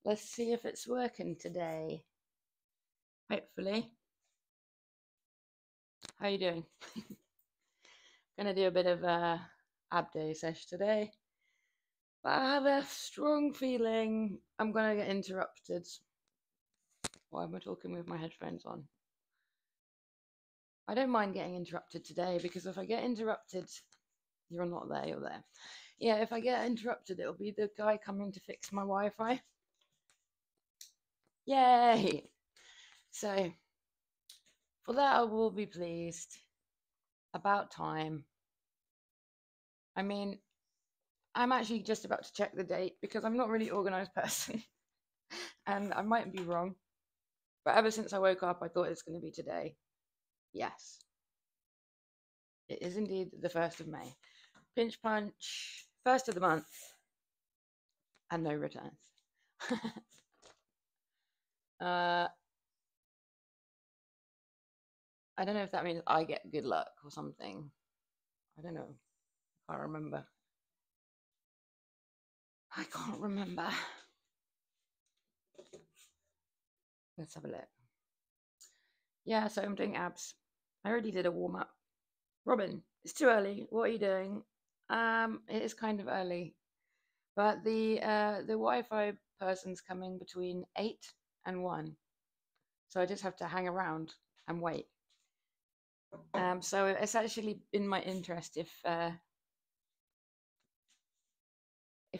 Let's see if it's working today. Hopefully. How you doing? Gonna do a bit of ab day sesh today. But I have a strong feeling I'm gonna get interrupted while I'm talking with my headphones on. I don't mind getting interrupted today because if I get interrupted, you're not there, you're there. Yeah, if I get interrupted, it'll be the guy coming to fix my Wi-Fi. Yay! So, for that, I will be pleased. About time. I mean, I'm actually just about to check the date because I'm not really organized person and I might be wrong. But ever since I woke up, I thought it's going to be today. Yes, it is indeed the 1st of May. Pinch punch, first of the month, and no returns. uh, I don't know if that means I get good luck or something. I don't know. I can't remember. I can't remember. Let's have a look. Yeah, so I'm doing abs. I already did a warm up. Robin, it's too early. What are you doing? It is kind of early, but the Wi-Fi person's coming between 8 and 1, so I just have to hang around and wait. So it's actually in my interest if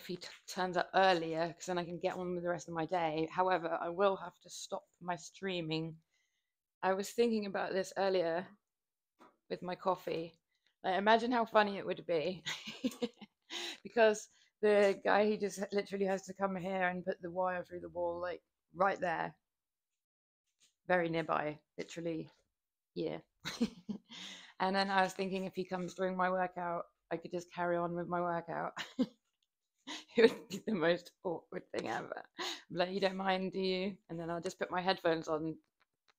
he turns up earlier, because then I can get on with the rest of my day. However, I will have to stop my streaming. I was thinking about this earlier with my coffee. Like, imagine how funny it would be because the guy, he just literally has to come here and put the wire through the wall, like right there, very nearby, literally here. And then I was thinking if he comes during my workout, I could just carry on with my workout. It would be the most awkward thing ever. I'm like, you don't mind, do you? And then I'll just put my headphones on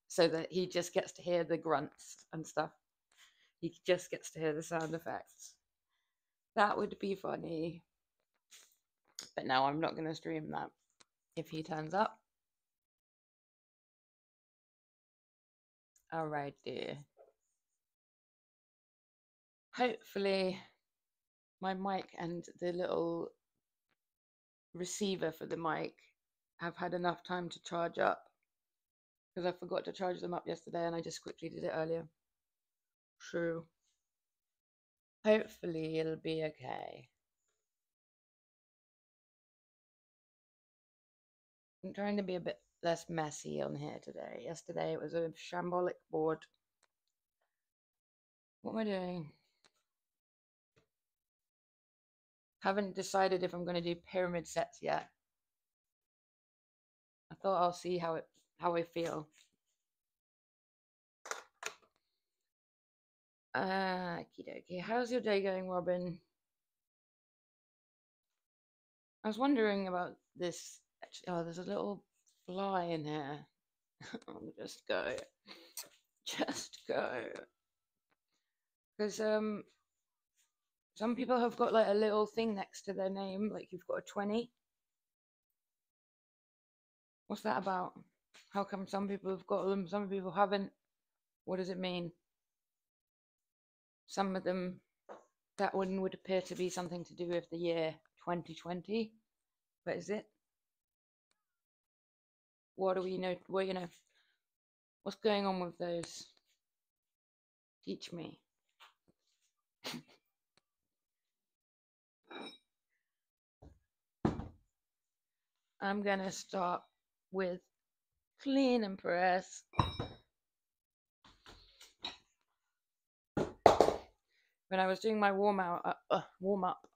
so that he just gets to hear the grunts and stuff. He just gets to hear the sound effects. That would be funny. But no, I'm not going to stream that if he turns up. All right, dear. Hopefully, my mic and the little receiver for the mic have had enough time to charge up because I forgot to charge them up yesterday and I just quickly did it earlier. True. Hopefully, it'll be okay. I'm trying to be a bit less messy on here today. Yesterday, it was a shambolic board. What am I doing? Haven't decided if I'm going to do pyramid sets yet. I thought I'll see how I feel. Okie dokie. How's your day going, Robin? I was wondering about this. Oh, there's a little fly in here. I'll just go. Just go. Because some people have got like a little thing next to their name, like you've got a 20. What's that about? How come some people have got them, some people haven't? What does it mean? Some of them, that one would appear to be something to do with the year 2020. But is it? What do we know? Well, what's going on with those? Teach me. I'm gonna start with clean and press. When I was doing my warm up,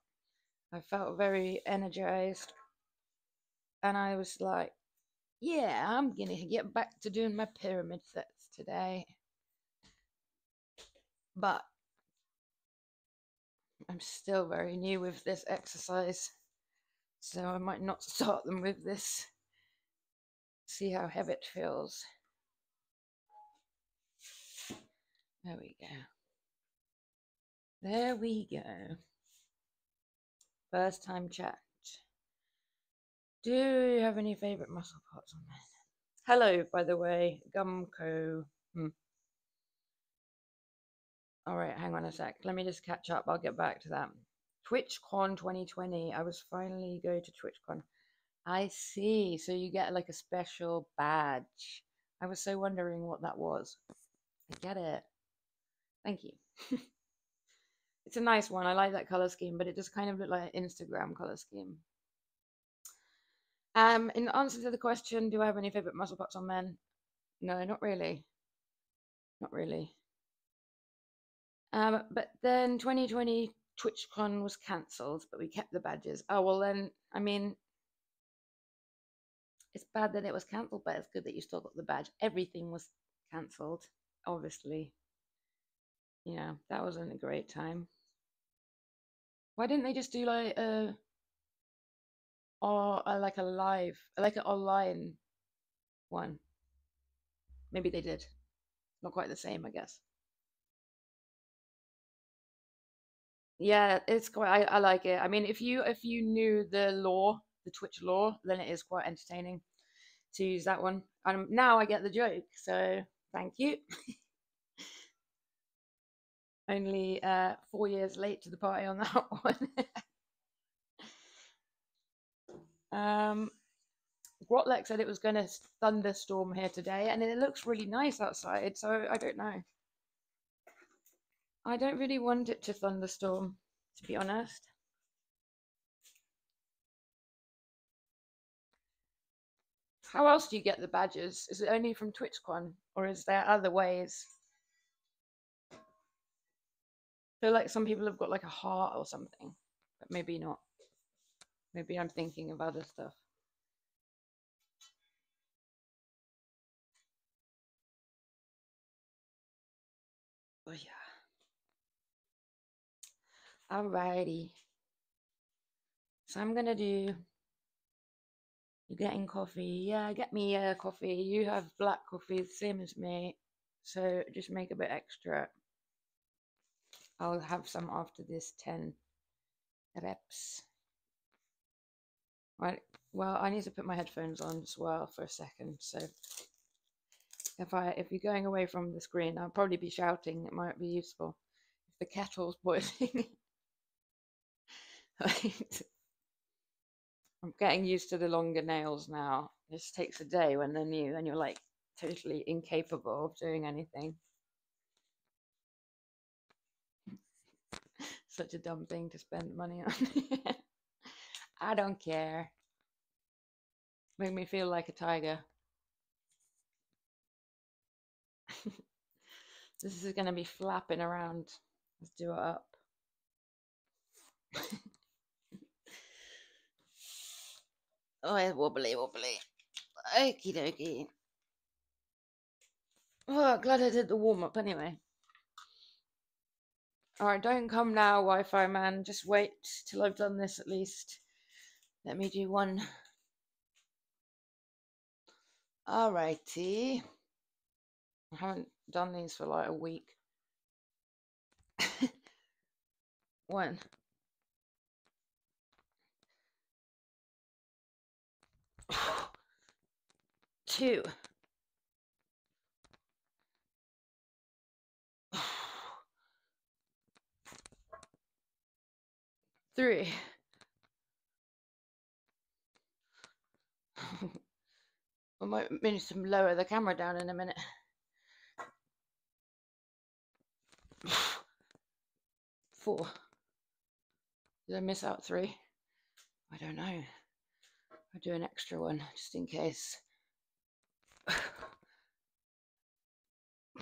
I felt very energized, and I was like, "Yeah, I'm gonna get back to doing my pyramid sets today." But I'm still very new with this exercise, so I might not start them with this. See how heavy it feels. There we go. There we go. First time chat. Do you have any favorite muscle parts on men? Hello, by the way, Gumco. All right, hang on a sec. Let me just catch up. I'll get back to that. TwitchCon 2020. I was finally going to TwitchCon. I see. So you get like a special badge. I was so wondering what that was. I get it. Thank you. It's a nice one. I like that color scheme, but it just kind of looked like an Instagram color scheme. In answer to the question, do I have any favorite muscle parts on men? No, not really. Not really. But then 2020 TwitchCon was cancelled, but we kept the badges. Oh well, then I mean, it's bad that it was cancelled, but it's good that you still got the badge. Everything was cancelled, obviously. Yeah, that wasn't a great time. Why didn't they just do like like a live, like an online one? Maybe they did. Not quite the same, I guess. Yeah, it's quite. I like it. I mean, if you knew the law, the Twitch law, then it is quite entertaining to use that one. And now I get the joke, so thank you. Only 4 years late to the party on that one. um, Grotlek said it was going to thunderstorm here today, and it looks really nice outside. So I don't know. I don't really want it to thunderstorm, to be honest. How else do you get the badges? Is it only from TwitchCon, or is there other ways? I feel like some people have got like a heart or something, but maybe not. Maybe I'm thinking of other stuff. Oh yeah. Alrighty. So I'm gonna do. You're getting coffee. Yeah, get me coffee. You have black coffee, the same as me. So just make a bit extra. I'll have some after this 10 reps. Right. Well, I need to put my headphones on as well for a second. So if you're going away from the screen, I'll probably be shouting. It might be useful if the kettle's boiling. I'm getting used to the longer nails now. This takes a day when they're new, and you're like totally incapable of doing anything. Such a dumb thing to spend money on. I don't care. Make me feel like a tiger. This is going to be flapping around. Let's do it up. Oh, it's wobbly, wobbly. Okie dokie. Oh, glad I did the warm up anyway. Alright, don't come now, Wi Fi man. Just wait till I've done this at least. Let me do one. Alrighty. I haven't done these for like a week. 1, 2, 3. I might need to lower the camera down in a minute. 4. Did I miss out 3? I don't know. I'll do an extra one just in case.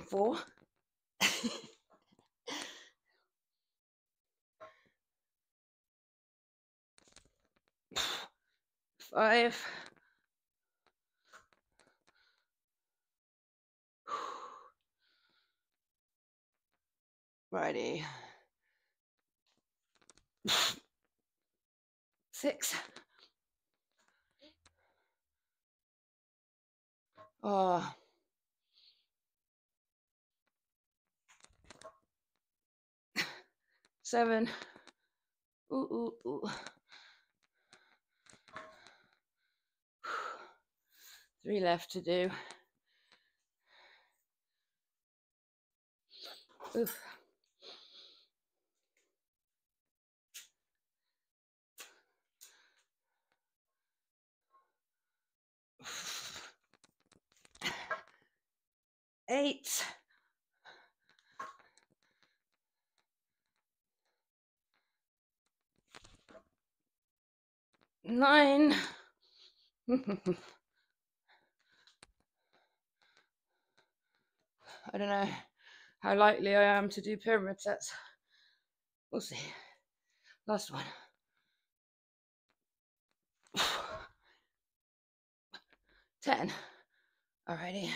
4. 5. Righty. 6. Oh. 7. Ooh, ooh, ooh. 3 left to do. Oof. Eight. 9. I don't know how likely I am to do pyramid sets. We'll see. Last one. 10. Alrighty.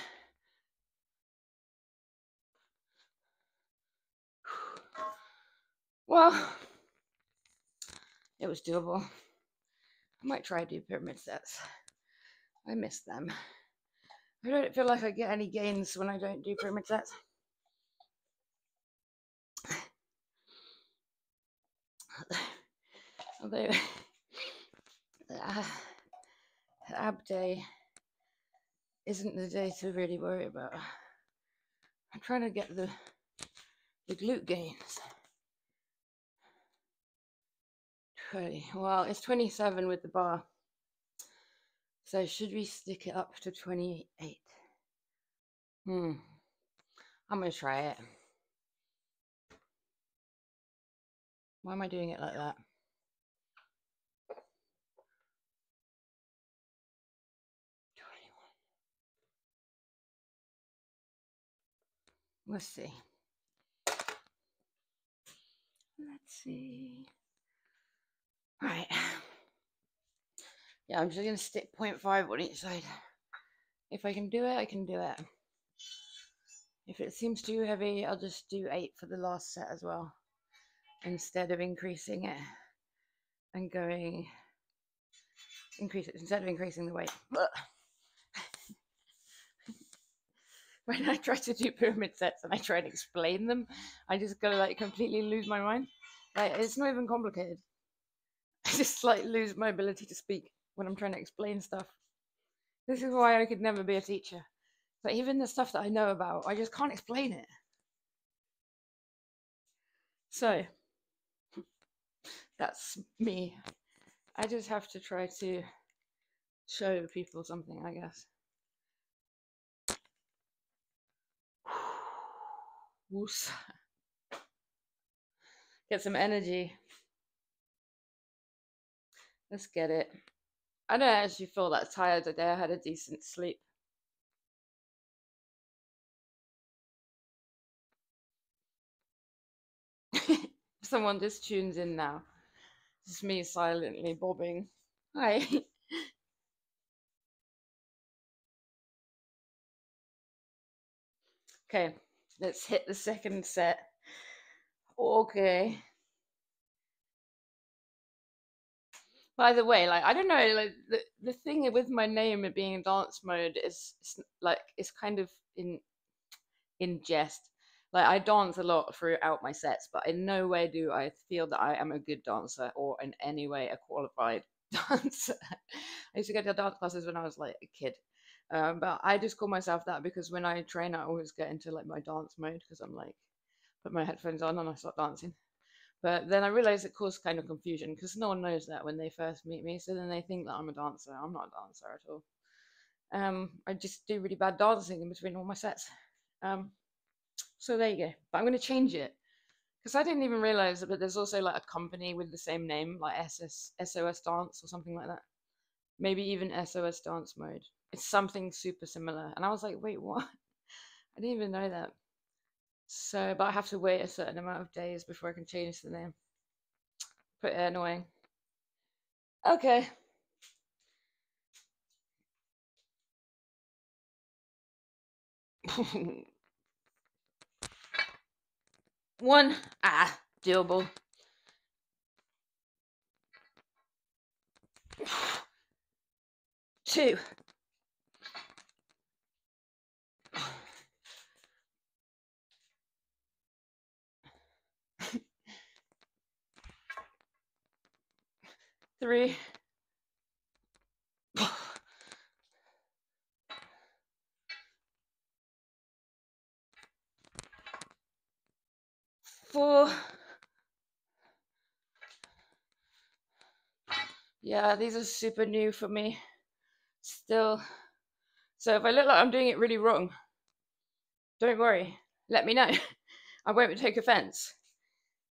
Well, it was doable. I might try to do pyramid sets. I miss them. I don't feel like I get any gains when I don't do pyramid sets. Although ab day isn't the day to really worry about. I'm trying to get the glute gains. 20. Well, it's 27 with the bar. So should we stick it up to 28? I'm going to try it. Why am I doing it like that? Let's see. Let's see. All right. Yeah, I'm just going to stick 0.5 on each side. If I can do it, I can do it. If it seems too heavy, I'll just do 8 for the last set as well, instead of increasing it and instead of increasing the weight. When I try to do pyramid sets and I try and explain them, I just go like completely lose my mind. Like, it's not even complicated. I just like lose my ability to speak when I'm trying to explain stuff. This is why I could never be a teacher. But even the stuff that I know about, I just can't explain it. So that's me. I just have to try to show people something, I guess. Woos. Get some energy. Let's get it. I don't actually feel that tired today. I had a decent sleep. Someone just tunes in now. It's me silently bobbing. Hi. Okay, let's hit the second set. Okay. By the way, like, I don't know, like the thing with my name it being dance mode is like it's kind of in jest. Like, I dance a lot throughout my sets, but in no way do I feel that I am a good dancer or in any way a qualified dancer. I used to go to dance classes when I was like a kid. But I just call myself that because when I train, I always get into like my dance mode because I'm like, put my headphones on and I start dancing. But then I realized it caused kind of confusion because no one knows that when they first meet me. So then they think that I'm a dancer. I'm not a dancer at all. I just do really bad dancing in between all my sets. So there you go. But I'm going to change it because I didn't even realize that there's also like a company with the same name, like SoS Dance or something like that. Maybe even SOS Dance Mode. It's something super similar. And I was like, wait, what? I didn't even know that. So, but I have to wait a certain amount of days before I can change the name. Pretty annoying. Okay. One. Doable. 2. 3. Yeah, these are super new for me still. So if I look like I'm doing it really wrong, don't worry. Let me know. I won't take offense.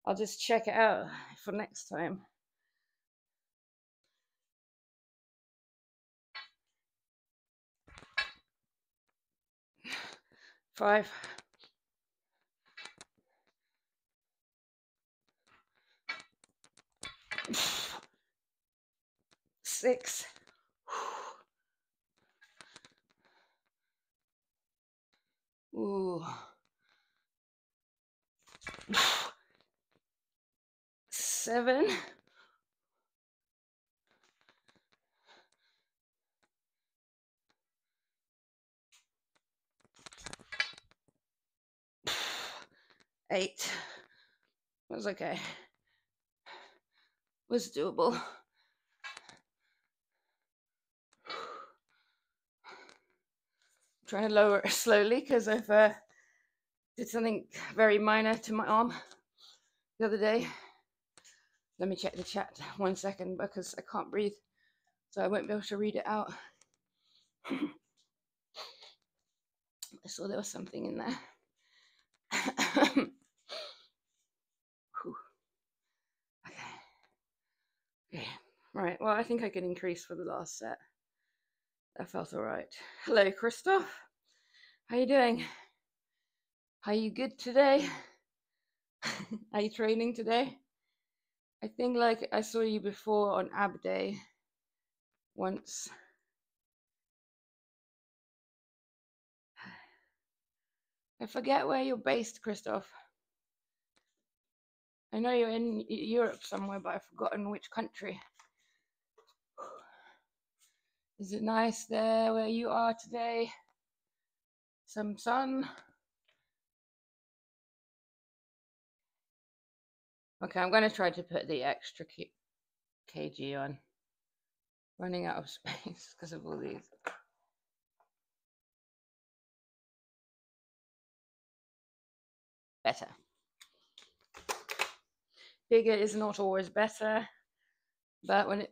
I'll just check it out for next time. 5. 6. Ooh. 7. 8. Was okay. Was doable. Trying to lower it slowly because I've did something very minor to my arm the other day. Let me check the chat 1 second because I can't breathe, so I won't be able to read it out. I saw there was something in there. Okay. Right. Well, I think I can increase for the last set. That felt all right. Hello, Christoph. How you doing? Are you good today? Are you training today? I think like I saw you before on ab day once. I forget where you're based, Christoph. I know you're in Europe somewhere, but I've forgotten which country. Is it nice there where you are today? Some sun? Okay, I'm going to try to put the extra kg on. Running out of space because of all these. Better. Bigger is not always better, but when it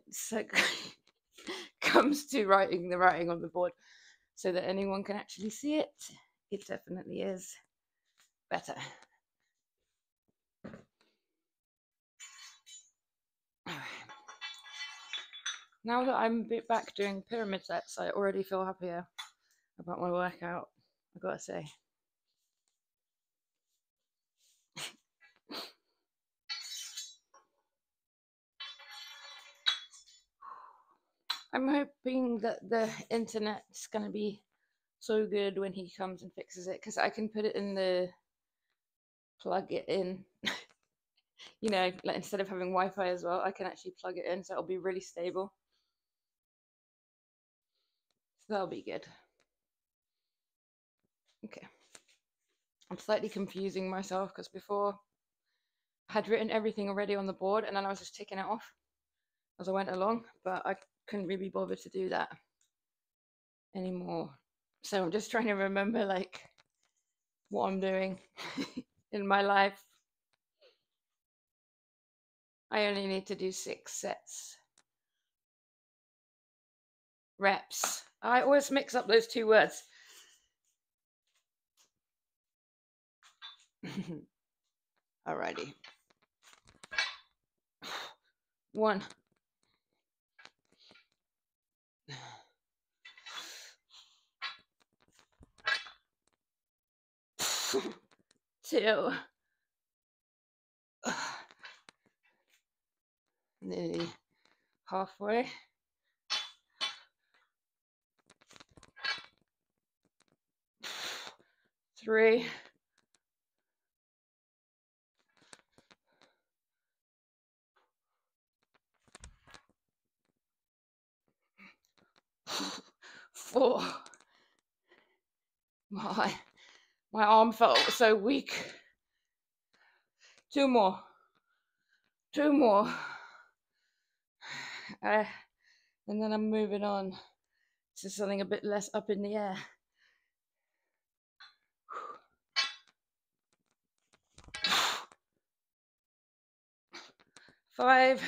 comes to writing the writing on the board so that anyone can actually see it, it definitely is better. Now that I'm a bit back doing pyramid sets, I already feel happier about my workout, I've got to say. I'm hoping that the internet's going to be so good when he comes and fixes it, because I can put it in the plug it in. You know, like instead of having Wi-Fi as well, I can actually plug it in, so it'll be really stable. So that'll be good. Okay. I'm slightly confusing myself because before I had written everything already on the board and then I was just ticking it off as I went along, but I couldn't really bother to do that anymore. So I'm just trying to remember like what I'm doing in my life. I only need to do 6 sets. Reps. I always mix up those 2 words. Alrighty. 1. 2. Nearly halfway. 3. 4. My arm felt so weak. 2 more. 2 more. And then I'm moving on to something a bit less up in the air. 5.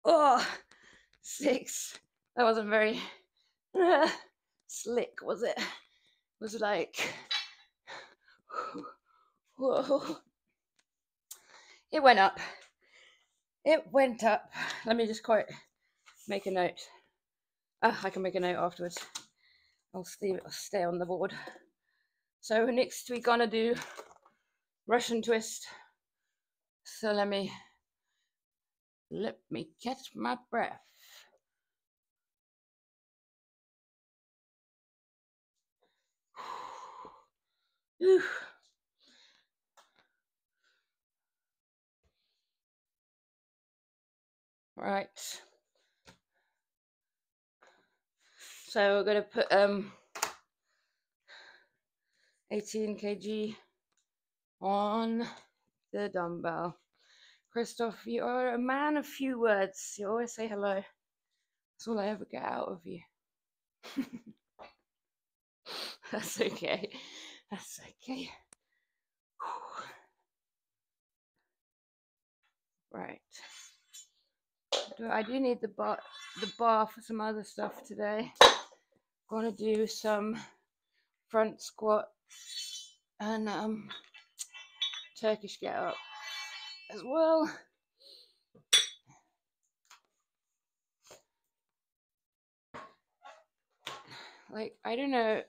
Oh, 6. That wasn't very slick, was it? It was like, whoa. It went up. It went up. Let me just quite make a note. I can make a note afterwards. I'll stay on the board. So next we're gonna do Russian twist. So let me catch my breath. Right. So we're gonna put 18 kg on the dumbbell. Christoph, you are a man of few words. You always say hello. That's all I ever get out of you. That's okay. That's okay. Right. I do need the bar for some other stuff today. Gonna do some front squat and Turkish get up as well. Like, I don't know,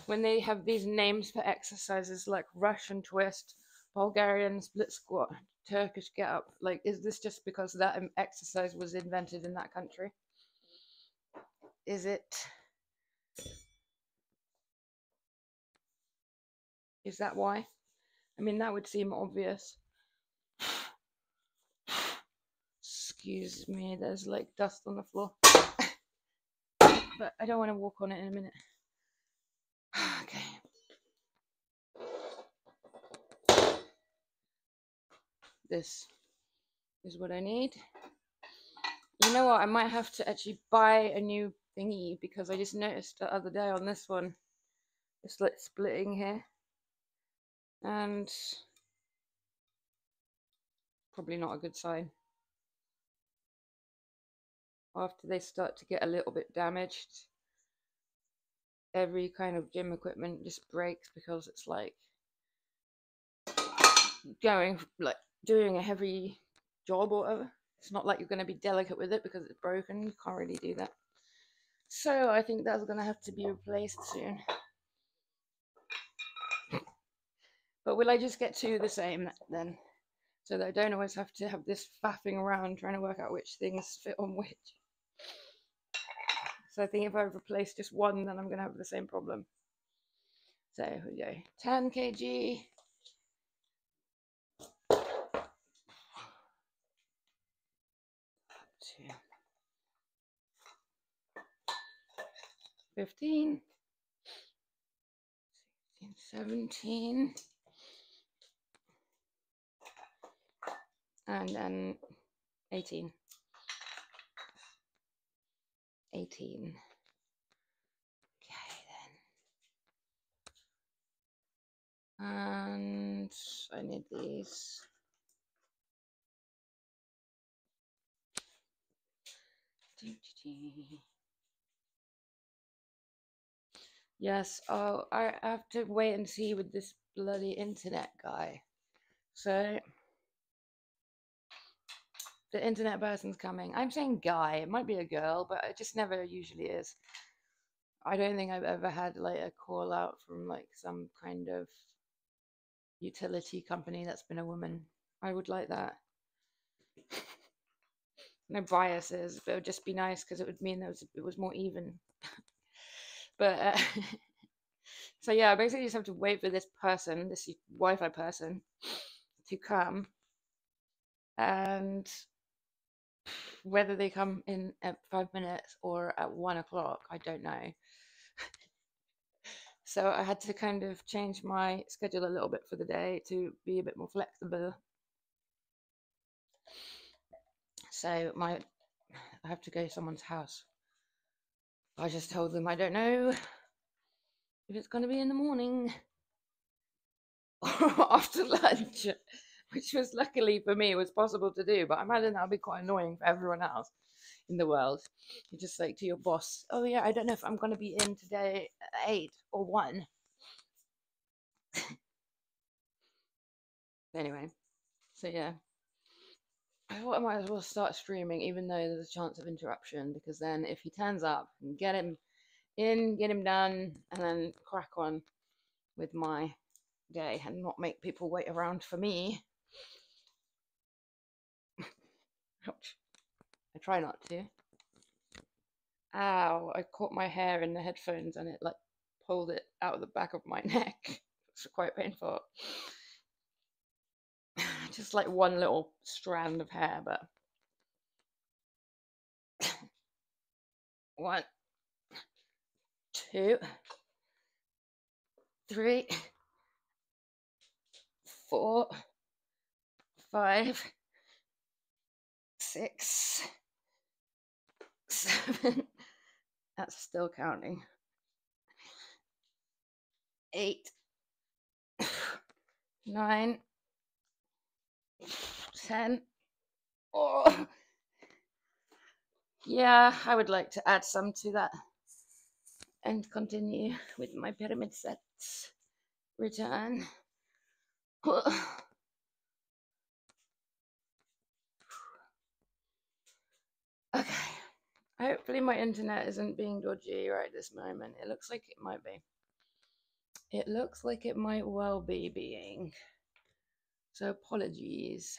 when they have these names for exercises like Russian twist, Bulgarian split squat, Turkish get up, like, is this just because that exercise was invented in that country? Is it? Is that why? I mean, that would seem obvious. Excuse me, there's like dust on the floor. But I don't want to walk on it in a minute. Okay. This is what I need. You know what? I might have to actually buy a new thingy because I just noticed the other day on this one, it's like splitting here. And probably not a good sign. After they start to get a little bit damaged, every kind of gym equipment just breaks because it's like doing a heavy job or whatever. It's not like you're going to be delicate with it because it's broken. You can't really do that. So I think that's going to have to be replaced soon. But will I just get two the same then? So that I don't always have to have this faffing around trying to work out which things fit on which. So I think if I replace just one, then I'm going to have the same problem. So here we go. 10 kg. 15, 16, 17, and then 18. 18. Okay, then. And I need these. Yes, oh, I have to wait and see with this bloody internet guy. So, the internet person's coming. I'm saying guy, it might be a girl, but it just never usually is. I don't think I've ever had like a call out from like some kind of utility company that's been a woman. I would like that. No biases, but it would just be nice because it would mean it was more even. But so yeah, basically you just have to wait for this person, this Wi-Fi person, to come, and whether they come in at 5 minutes or at 1 o'clock, I don't know. So I had to kind of change my schedule a little bit for the day to be a bit more flexible. So I have to go to someone's house. I just told them I don't know if it's going to be in the morning or after lunch. which was luckily for me was possible to do. But I imagine that would be quite annoying for everyone else in the world. You just like to your boss, oh yeah, I don't know if I'm going to be in today at 8 or 1. Anyway, so yeah, I thought I might as well start streaming, even though there's a chance of interruption, because then if he turns up, get him in, get him done, and then crack on with my day and not make people wait around for me. Ouch. I try not to. Ow, I caught my hair in the headphones and it like pulled it out of the back of my neck. It's quite painful. Just like one little strand of hair, but 1, 2, 3, 4, 5, 6, 7. That's still counting. 8, 9, 10. Oh, yeah, I would like to add some to that and continue with my pyramid sets. Return. Okay. Hopefully my internet isn't being dodgy right this moment. It looks like it might be. It looks like it might well be being. So apologies.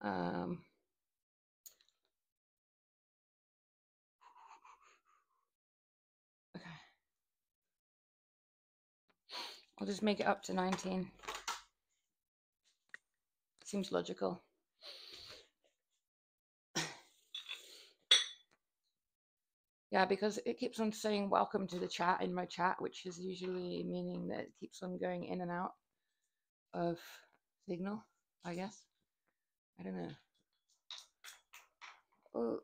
Okay. I'll just make it up to 19. Seems logical. Yeah, because it keeps on saying welcome to the chat in my chat, which is usually meaning that it keeps on going in and out of signal, I guess. I don't know.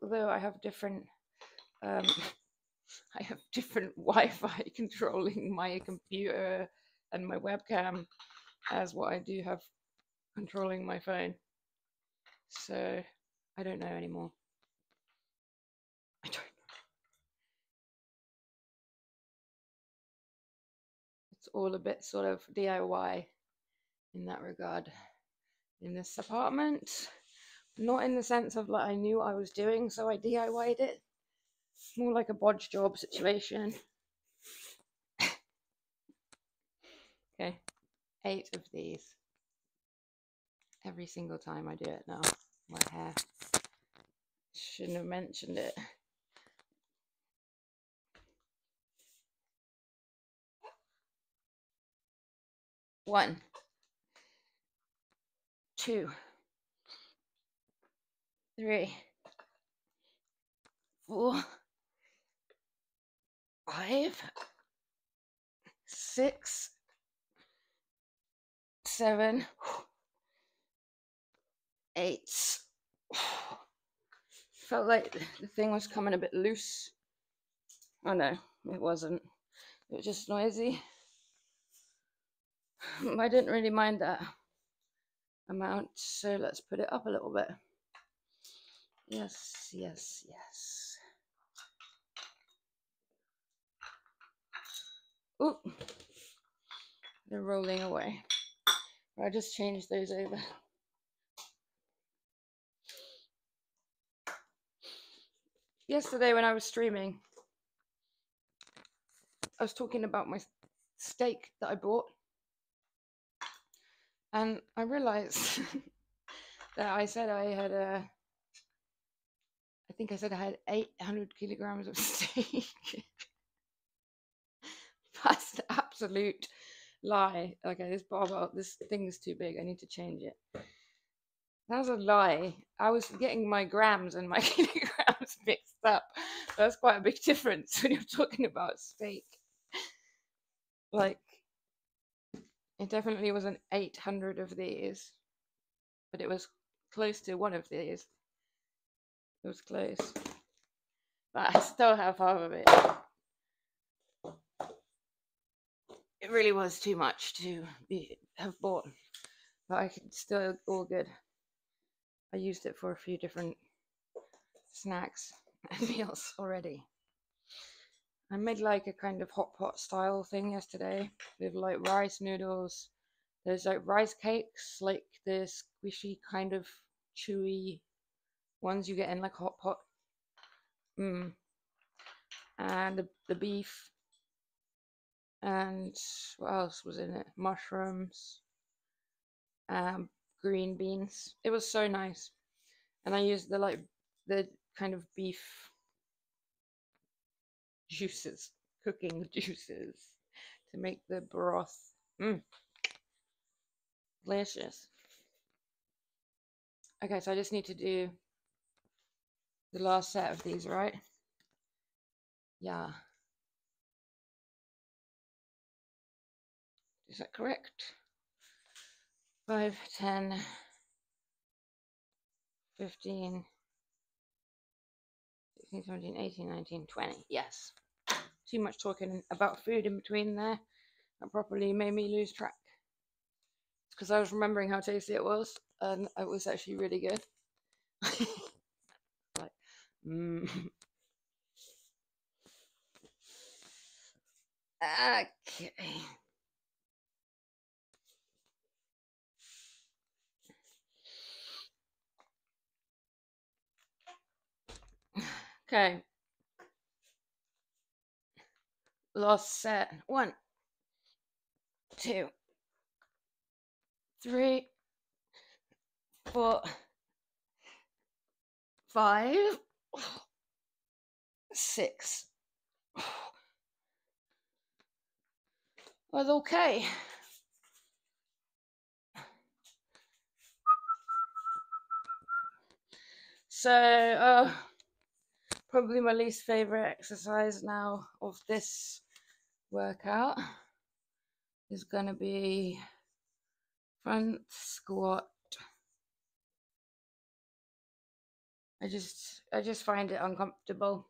Although I have different I have different Wi-Fi controlling my computer and my webcam as what I do have controlling my phone. So I don't know anymore. I don't know. It's all a bit sort of DIY in that regard in this apartment. Not in the sense of like I knew what I was doing, so I DIY'd it. More like a bodge job situation. Okay, 8 of these. Every single time I do it now. My hair. Shouldn't have mentioned it. One, 2, 3, 4, 5, 6, 7, 8. Felt like the thing was coming a bit loose. Oh no, it wasn't. It was just noisy. I didn't really mind that amount, so let's put it up a little bit. Yes, yes, yes. Ooh, they're rolling away. I just changed those over. Yesterday when I was streaming, I was talking about my steak that I bought, and I realized that I said I had I think I said I had 800 kilograms of steak. That's an absolute lie. Okay, this barbell, this thing is too big. I need to change it. That's a lie. I was getting my grams and my kilograms mixed up. That's quite a big difference when you're talking about steak. Like, it definitely wasn't 800 of these, but it was close to one of these. It was close. But I still have half of it. It really was too much to have bought, but I could still all good. I used it for a few different snacks and meals already. I made like a kind of hot pot style thing yesterday with like rice noodles. There's like rice cakes, like the squishy kind of chewy ones you get in like hot pot. Mm. And the beef. And what else was in it? Mushrooms, um, green beans. It was so nice. And I used the kind of beef juices, cooking juices, to make the broth. Delicious. Okay, so I just need to do the last set of these, right? Yeah. Is that correct? 5, 10, 15, 16, 17, 18, 19, 20. Yes. Too much talking about food in between there. That properly made me lose track. Because I was remembering how tasty it was, and it was actually really good. Like, mm. Okay. Okay. Last set. 1, 2, 3, 4, 5, 6. Was okay. So, probably my least favorite exercise now of this workout is gonna be front squat. I just find it uncomfortable.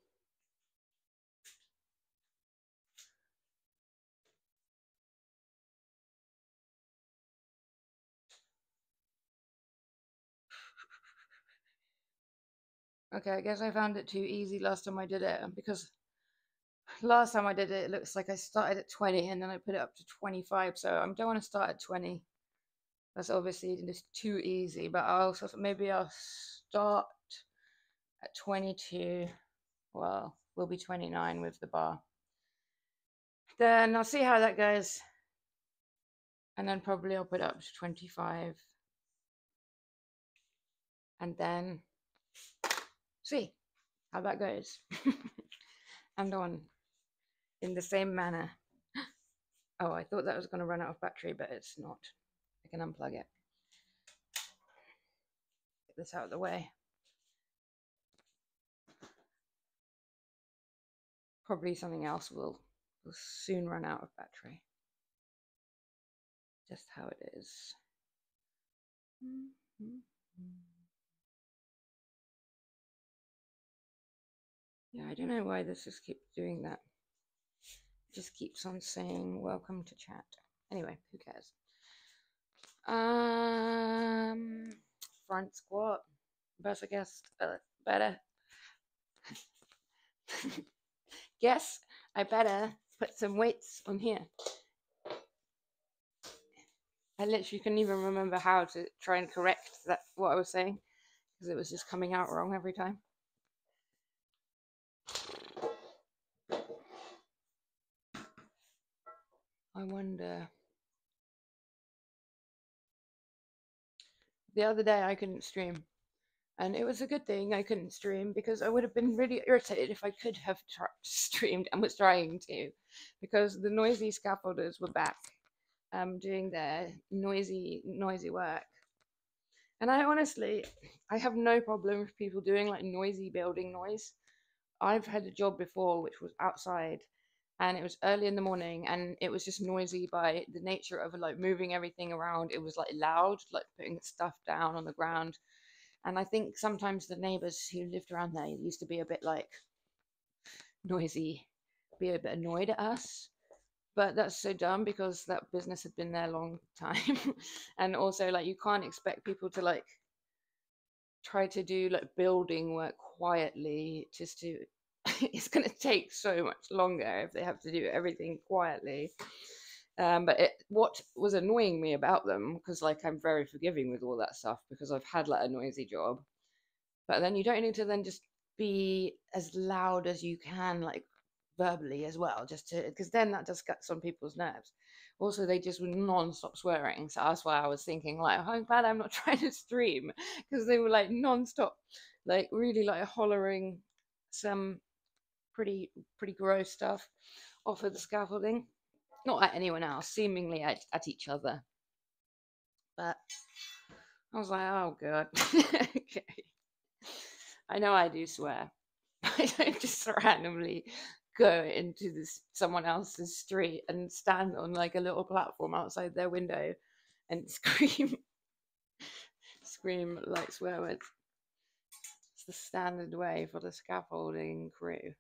Okay, I guess I found it too easy last time I did it, because last time I did it, it looks like I started at 20 and then I put it up to 25. So I don't want to start at 20. That's obviously just too easy, but maybe I'll start at 22. Well, we'll be 29 with the bar. Then I'll see how that goes. And then probably I'll put it up to 25. And then see how that goes. And on in the same manner. Oh, I thought that was going to run out of battery, but it's not. I can unplug it. Get this out of the way. Probably something else will soon run out of battery. Just how it is. Yeah, I don't know why this just keeps doing that. It just keeps on saying welcome to chat. Anyway, who cares? Front squat. Best I guess better. Guess I better put some weights on here. I literally couldn't even remember how to try and correct what I was saying, because it was just coming out wrong every time. I wonder. The other day I couldn't stream, and it was a good thing I couldn't stream, because I would have been really irritated if I could have streamed and was trying to, because the noisy scaffolders were back, doing their noisy work. And I have no problem with people doing like noisy building noise. I've had a job before which was outside, and it was early in the morning, and it was just noisy by the nature of like moving everything around. It was like loud, like putting stuff down on the ground. And I think sometimes the neighbors who lived around there used to be a bit like noisy, be a bit annoyed at us. But that's so dumb because that business had been there a long time. And also, like, you can't expect people to like try to do like building work quietly just to it's going to take so much longer if they have to do everything quietly. But what was annoying me about them, because like I'm very forgiving with all that stuff because I've had like a noisy job, but then you don't need to then just be as loud as you can, like verbally as well, just to, because then that just gets on people's nerves. Also, they just were non-stop swearing, so that's why I was thinking like, oh, I'm glad I'm not trying to stream, because they were like non-stop, like really like hollering some pretty gross stuff off of the scaffolding, not at anyone else, seemingly at each other. But I was like, oh god. Okay, I know I do swear. I don't just randomly go into this someone else's street and stand on like a little platform outside their window and scream like swear words. It's the standard way for the scaffolding crew.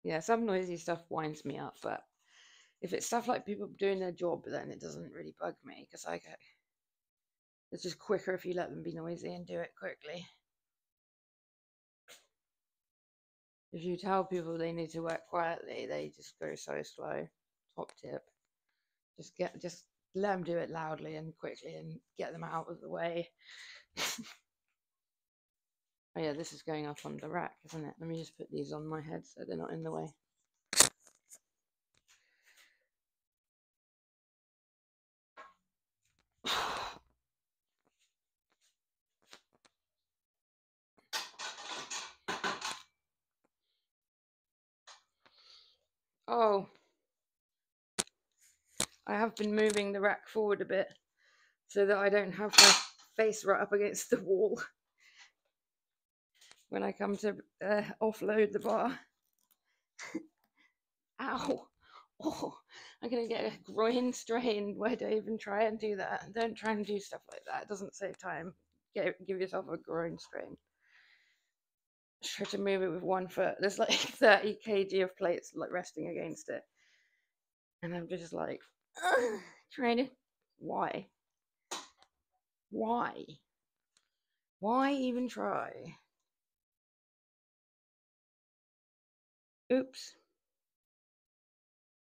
Yeah, some noisy stuff winds me up, but if it's stuff like people doing their job, then it doesn't really bug me because I get it's just quicker if you let them be noisy and do it quickly. If you tell people they need to work quietly, they just go so slow. Top tip. Just let them do it loudly and quickly and get them out of the way. Oh yeah, this is going up on the rack, isn't it? Let me just put these on my head so they're not in the way. Oh, I have been moving the rack forward a bit so that I don't have my face right up against the wall when I come to offload the bar. Ow! Oh, I'm gonna get a groin strain. Why do I even try and do that? Don't try and do stuff like that. It doesn't save time. Give yourself a groin strain. Try to move it with one foot. There's like 30 kg of plates like resting against it, and I'm just like trying to. Why? Why? Why even try? Oops.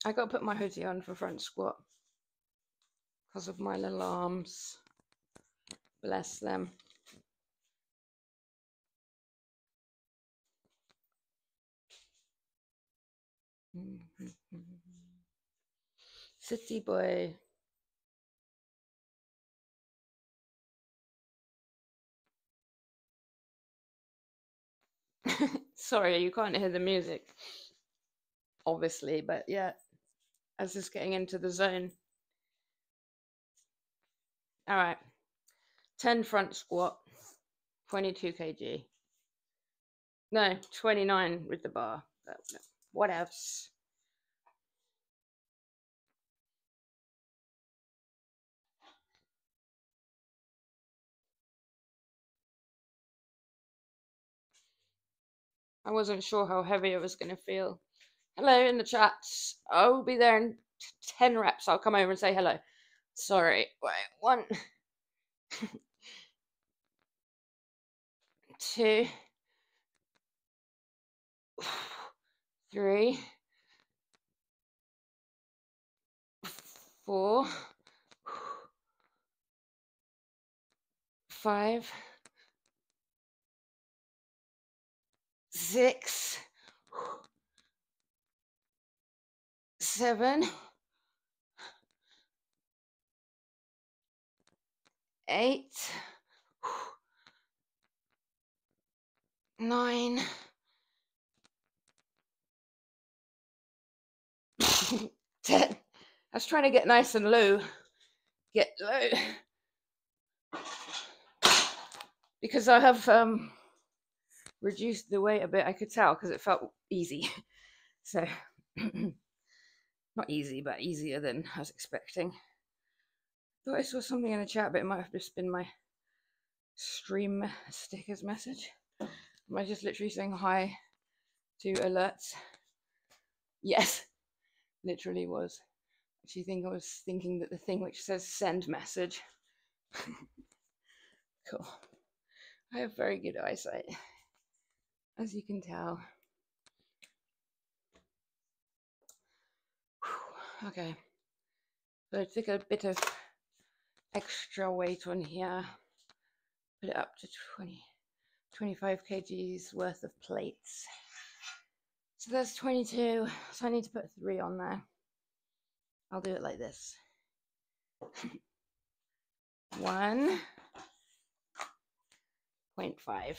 I gotta put my hoodie on for front squat because of my little arms. Bless them. City boy. Sorry, you can't hear the music, obviously, but yeah, I was just getting into the zone. All right, 10 front squat, 22 kg. No, 29 with the bar. But what else? I wasn't sure how heavy it was going to feel. Hello in the chats. I'll be there in 10 reps. I'll come over and say hello. Sorry. Wait, 1, 2, 3, 4, 5, 6, 7, 8, 9, 10. I was trying to get nice and low. Get low. Because I have reduced the weight a bit, I could tell, because it felt easy. So, not easy, but easier than I was expecting. Thought I saw something in the chat, but it might have just been my stream stickers message. Am I just literally saying hi 2 alerts. Yes, literally was. Actually, think I was thinking that the thing which says send message. Cool. I have very good eyesight, as you can tell. Whew. Okay. So I took a bit of extra weight on here, put it up to 25 kgs worth of plates. So that's 22. So I need to put 3 on there. I'll do it like this. 1.5.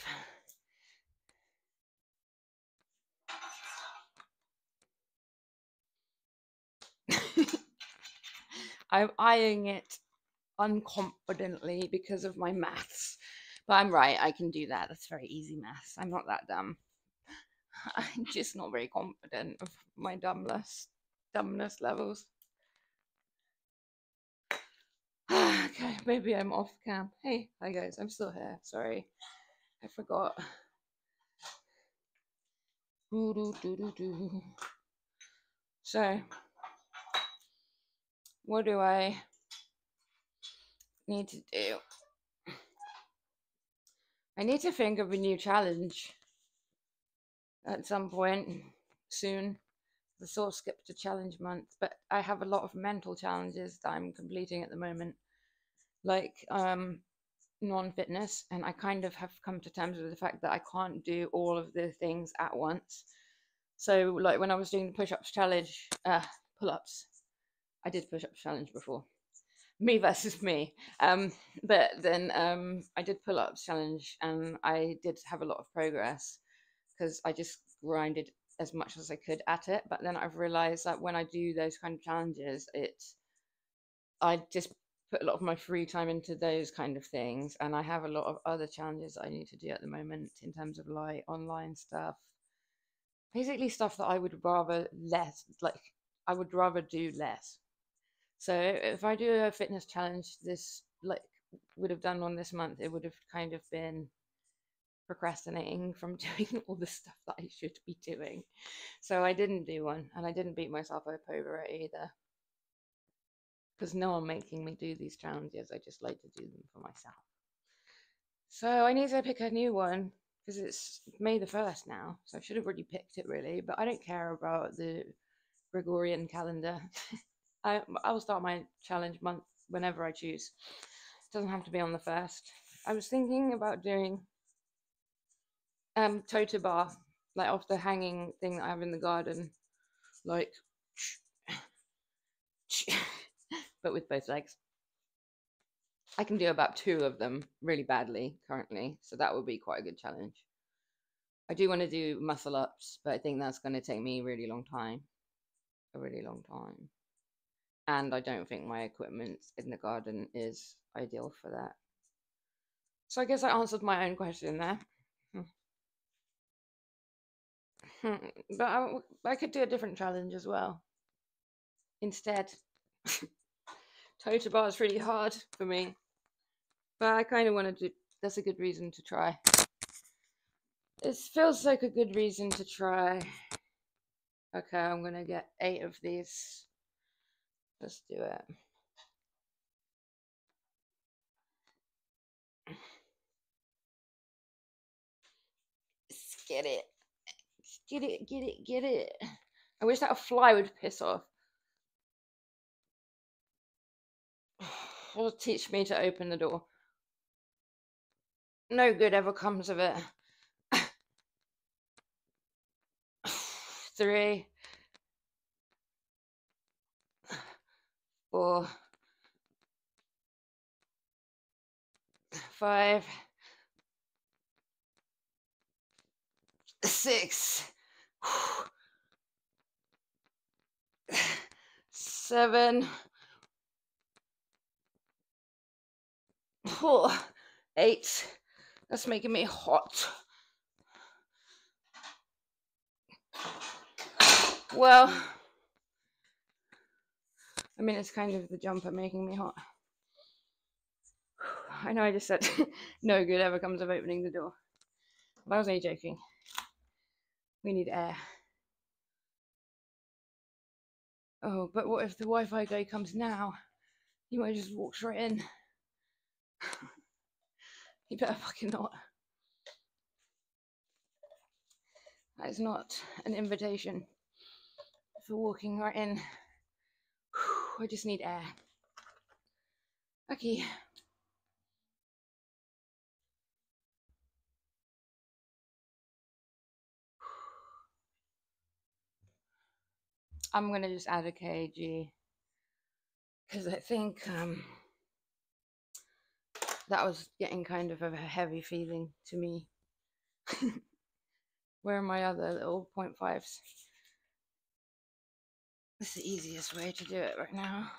I'm eyeing it unconfidently because of my maths. But I'm right, I can do that. That's very easy maths. I'm not that dumb. I'm just not very confident of my dumbness levels. Okay, maybe I'm off cam. Hey, hi guys, I'm still here. Sorry, I forgot. So, what do I need to do? I need to think of a new challenge at some point soon. The sort of skipped a challenge month, but I have a lot of mental challenges that I'm completing at the moment, like non-fitness, and I kind of have come to terms with the fact that I can't do all of the things at once. So like when I was doing the push-ups challenge, pull-ups, I did push-ups challenge before, me versus me, but then I did pull-ups challenge and I did have a lot of progress because I just grinded as much as I could at it. But then I've realized that when I do those kind of challenges, I just put a lot of my free time into those kind of things, and I have a lot of other challenges that I need to do at the moment in terms of like online stuff, basically stuff that I would rather less, like I would rather do less. So if I do a fitness challenge, this like would have done one this month, it would have kind of been procrastinating from doing all the stuff that I should be doing. So I didn't do one, and I didn't beat myself up over it either, because no one making me do these challenges. I just like to do them for myself. So I need to pick a new one because it's May the 1st now, so I should have already picked it really, but I don't care about the Gregorian calendar. I'll start my challenge month whenever I choose. It doesn't have to be on the 1st. I was thinking about doing tote bar, like off the hanging thing that I have in the garden, like but with both legs. I can do about 2 of them really badly currently, so that would be quite a good challenge. I do want to do muscle ups, but I think that's going to take me a really long time. A really long time. And I don't think my equipment in the garden is ideal for that. So I guess I answered my own question there. But I could do a different challenge as well. Instead, tote bar is really hard for me. But I kind of want to do, that's a good reason to try. It feels like a good reason to try. Okay, I'm going to get 8 of these. Let's do it. Let's get it. Get it, get it, get it. I wish that a fly would piss off. It'll teach me to open the door. No good ever comes of it. 3, 4, 5, 6, 7, 8. That's making me hot. Well, I mean, it's kind of the jumper making me hot. I know I just said no good ever comes of opening the door. But I was only joking. We need air. Oh, but what if the Wi-Fi guy comes now? He might just walk right in. He better fucking not. That is not an invitation for walking right in. I just need air. Okay. I'm gonna just add a kg because I think that was getting kind of a heavy feeling to me. Where are my other little 0.5s? This is the easiest way to do it right now.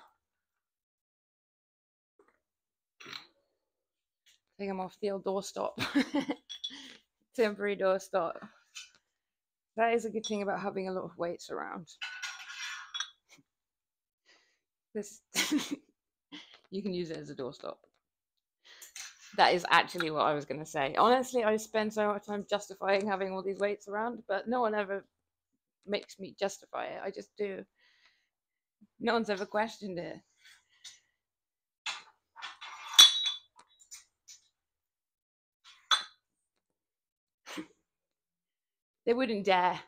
Take them off the old doorstop. Temporary doorstop. That is a good thing about having a lot of weights around. This you can use it as a doorstop. That is actually what I was going to say. Honestly, I spend so much time justifying having all these weights around, but no one ever makes me justify it. I just do. No one's ever questioned it. They wouldn't dare.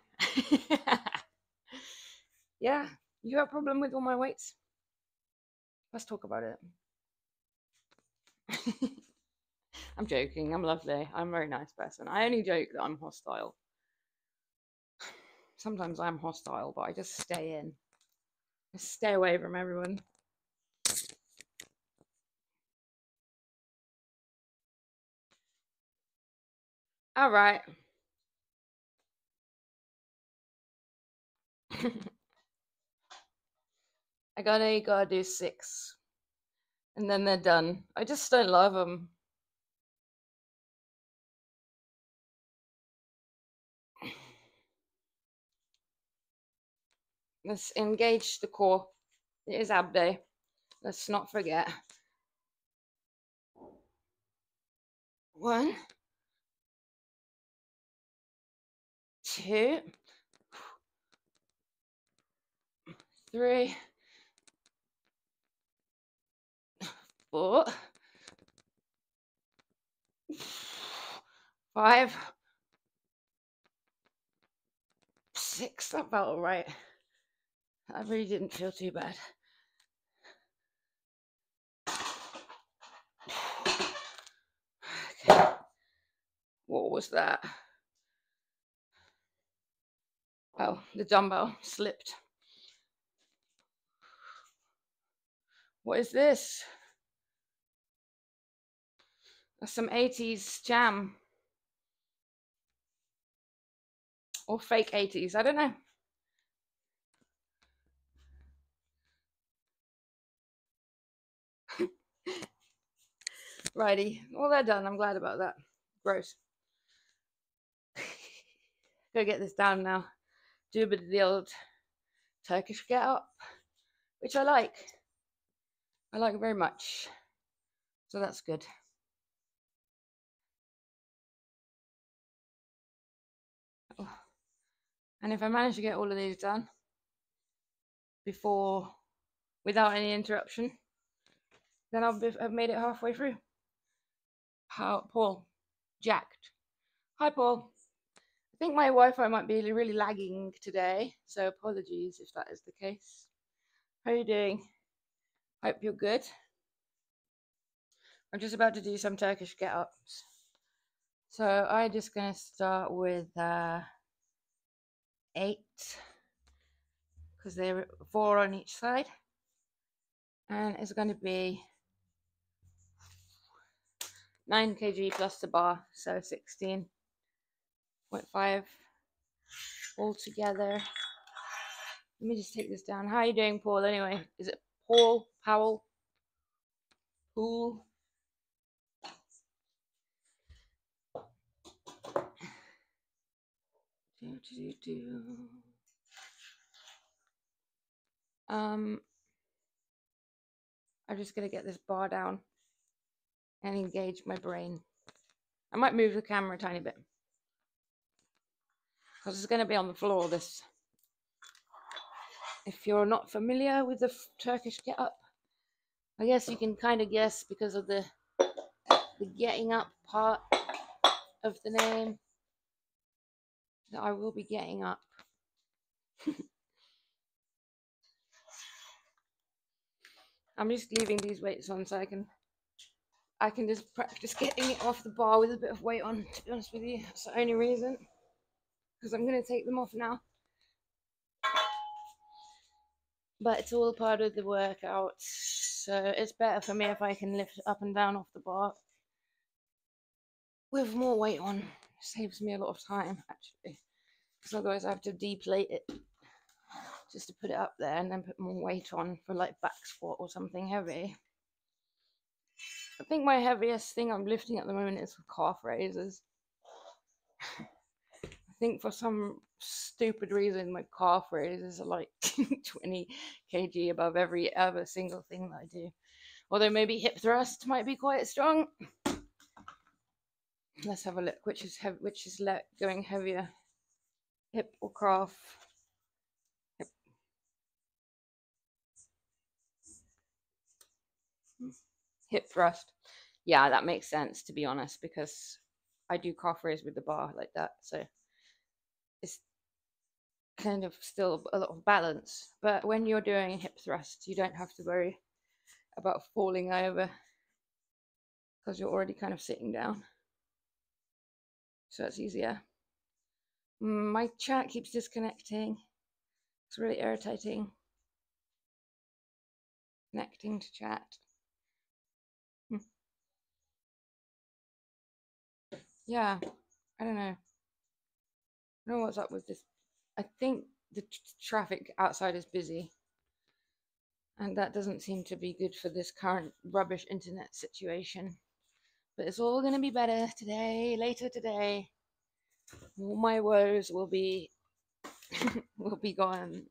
Yeah, you got a problem with all my weights? Let's talk about it. I'm joking. I'm lovely. I'm a very nice person. I only joke that I'm hostile. Sometimes I'm hostile, but I just stay in. I stay away from everyone. All right. I gotta do 6. And then they're done. I just don't love them. Let's engage the core. It is ab day. Let's not forget. 1, 2, 3, 4, 5, 6. That felt all right. I really didn't feel too bad. Okay. What was that? Oh, the dumbbell slipped. What is this? That's some 80s jam. Or fake 80s. I don't know. Righty. Well, they're done. I'm glad about that. Gross. Go get this down now. Do a bit of the old Turkish get up, which I like. I like very much. So that's good. Oh. And if I manage to get all of these done before, without any interruption, then I've made it halfway through. Paul, jacked. Hi, Paul. I think my Wi-Fi might be really lagging today, so apologies if that is the case. How are you doing? Hope you're good. I'm just about to do some Turkish get-ups. So I'm just going to start with 8, because there are 4 on each side. And it's going to be 9 kg plus the bar, so 16.5 all together. Let me just take this down. How are you doing, Paul? Anyway, is it Paul? Powell? Pool? I'm just gonna get this bar down and engage my brain. I might move the camera a tiny bit. because it's going to be on the floor. This, if you're not familiar with the Turkish get up, I guess you can kind of guess because of the getting up part of the name that I will be getting up. I'm just leaving these weights on so I can just practice getting it off the bar with a bit of weight on, to be honest with you. That's the only reason, because I'm going to take them off now. But it's all part of the workout, so it's better for me if I can lift it up and down off the bar with more weight on. It saves me a lot of time, actually, because otherwise I have to deplate it just to put it up there and then put more weight on for like back squat or something heavy. I think my heaviest thing I'm lifting at the moment is calf raises. I think for some stupid reason my calf raises are like 20 kg above every other single thing that I do. Although maybe hip thrust might be quite strong. Let's have a look. Which is going heavier, hip or calf? Hip. Hip thrust. Yeah, that makes sense, to be honest, because I do calf raise with the bar like that, so it's kind of still a lot of balance. But when you're doing hip thrust, you don't have to worry about falling over because you're already kind of sitting down, so it's easier. My chat keeps disconnecting. It's really irritating. Connecting to chat. Yeah, I don't know. I don't know what's up with this. I think the traffic outside is busy, and that doesn't seem to be good for this current rubbish internet situation. But it's all going to be better today, later today. All my woes will be will be gone.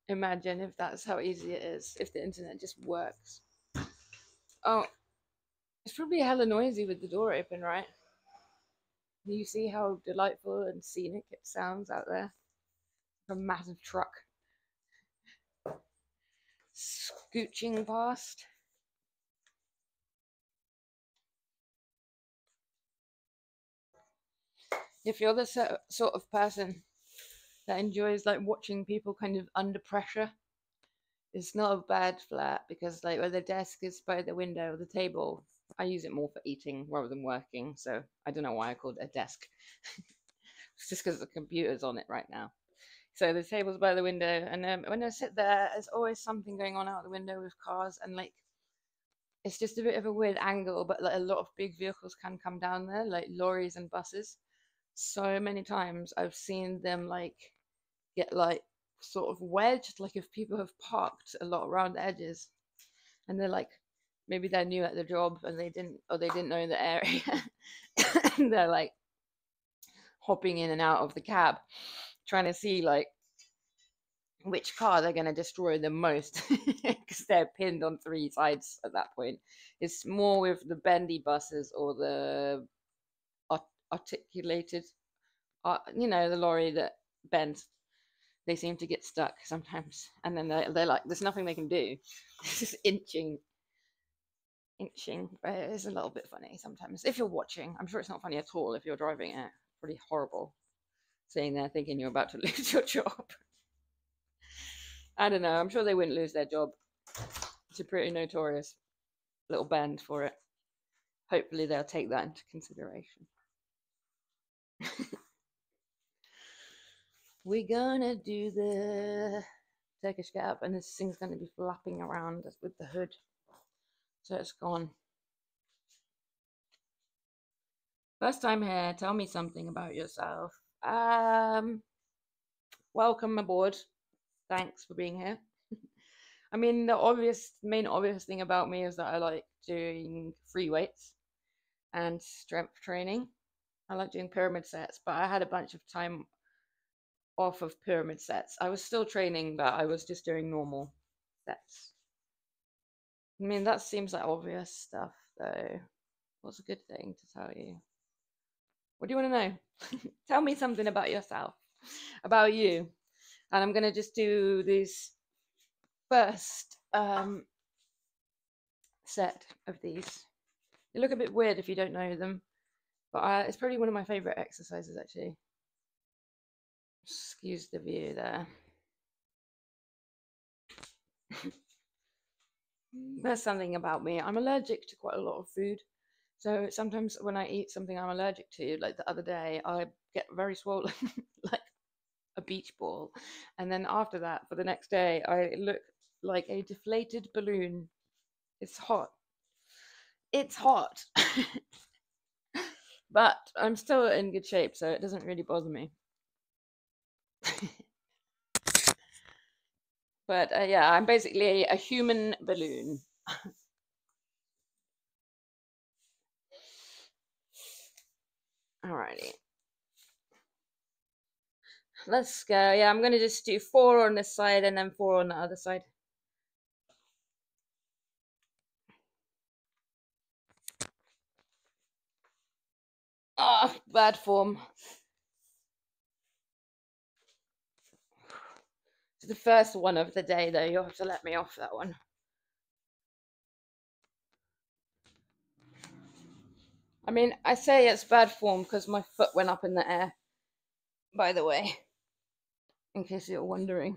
Imagine if that's how easy it is, if the internet just works. Oh, it's probably hella noisy with the door open, right? Do you see how delightful and scenic it sounds out there? A massive truck scooching past. If you're the sort of person that enjoys like watching people kind of under pressure, it's not a bad flat, because like where the desk is by the window, the table, I use it more for eating rather than working, so I don't know why I called it a desk. It's just because the computer's on it right now. So the table's by the window, and when I sit there, there's always something going on out the window with cars, and like it's just a bit of a weird angle, but like a lot of big vehicles can come down there, like lorries and buses. So many times I've seen them like get like sort of wedged, like if people have parked a lot around the edges, and they're like, maybe they're new at the job and they didn't know the area, and they're like hopping in and out of the cab, trying to see like which car they're going to destroy the most, because they're pinned on three sides at that point. It's more with the bendy buses or the articulated, the lorry that bends. They seem to get stuck sometimes, and then they're like, there's nothing they can do. It's just inching. But it is a little bit funny sometimes if you're watching. I'm sure it's not funny at all if you're driving it. Pretty horrible, sitting there thinking you're about to lose your job. I don't know. I'm sure they wouldn't lose their job. It's a pretty notorious little band for it. Hopefully they'll take that into consideration. We're gonna do the Turkish get up, and this thing's gonna be flapping around with the hood, so it's gone. First time here, tell me something about yourself. Welcome aboard. Thanks for being here. I mean, the main obvious thing about me is that I like doing free weights and strength training. I like doing pyramid sets, but I had a bunch of time off of pyramid sets. I was still training, but I was just doing normal sets. I mean, that seems like obvious stuff, though. What's a good thing to tell you? What do you want to know? Tell me something about yourself, about you. And I'm going to just do this first set of these. They look a bit weird if you don't know them, but it's probably one of my favorite exercises, actually. Excuse the view there. There's something about me. I'm allergic to quite a lot of food. So sometimes when I eat something I'm allergic to, like the other day, I get very swollen, like a beach ball. And then after that, for the next day, I look like a deflated balloon. It's hot. It's hot. But I'm still in good shape, so it doesn't really bother me. But yeah, I'm basically a human balloon. Alrighty. Let's go. Yeah, I'm going to just do 4 on this side and then 4 on the other side. Ah, oh, bad form. It's the first one of the day, though. You'll have to let me off that one. I mean, I say it's bad form because my foot went up in the air, by the way, in case you're wondering.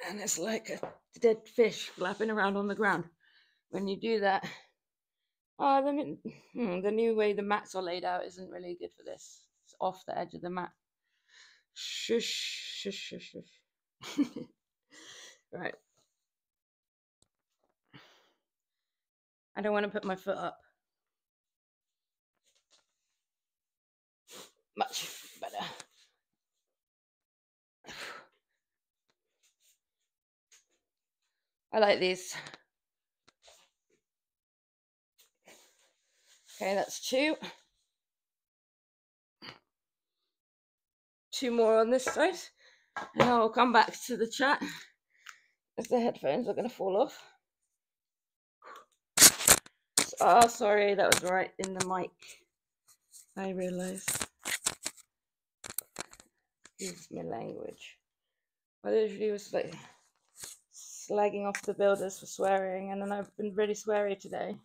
And it's like a dead fish flapping around on the ground when you do that. Oh, the new way the mats are laid out isn't really good for this. It's off the edge of the mat. Shush, shush, shush, shush. Right. I don't want to put my foot up. Much better. I like these. Okay, that's 2. 2 more on this side. And I'll come back to the chat as the headphones are going to fall off. Oh, sorry, that was right in the mic. I realised. Excuse my language. I literally was like slagging off the builders for swearing, and then I've been really sweary today.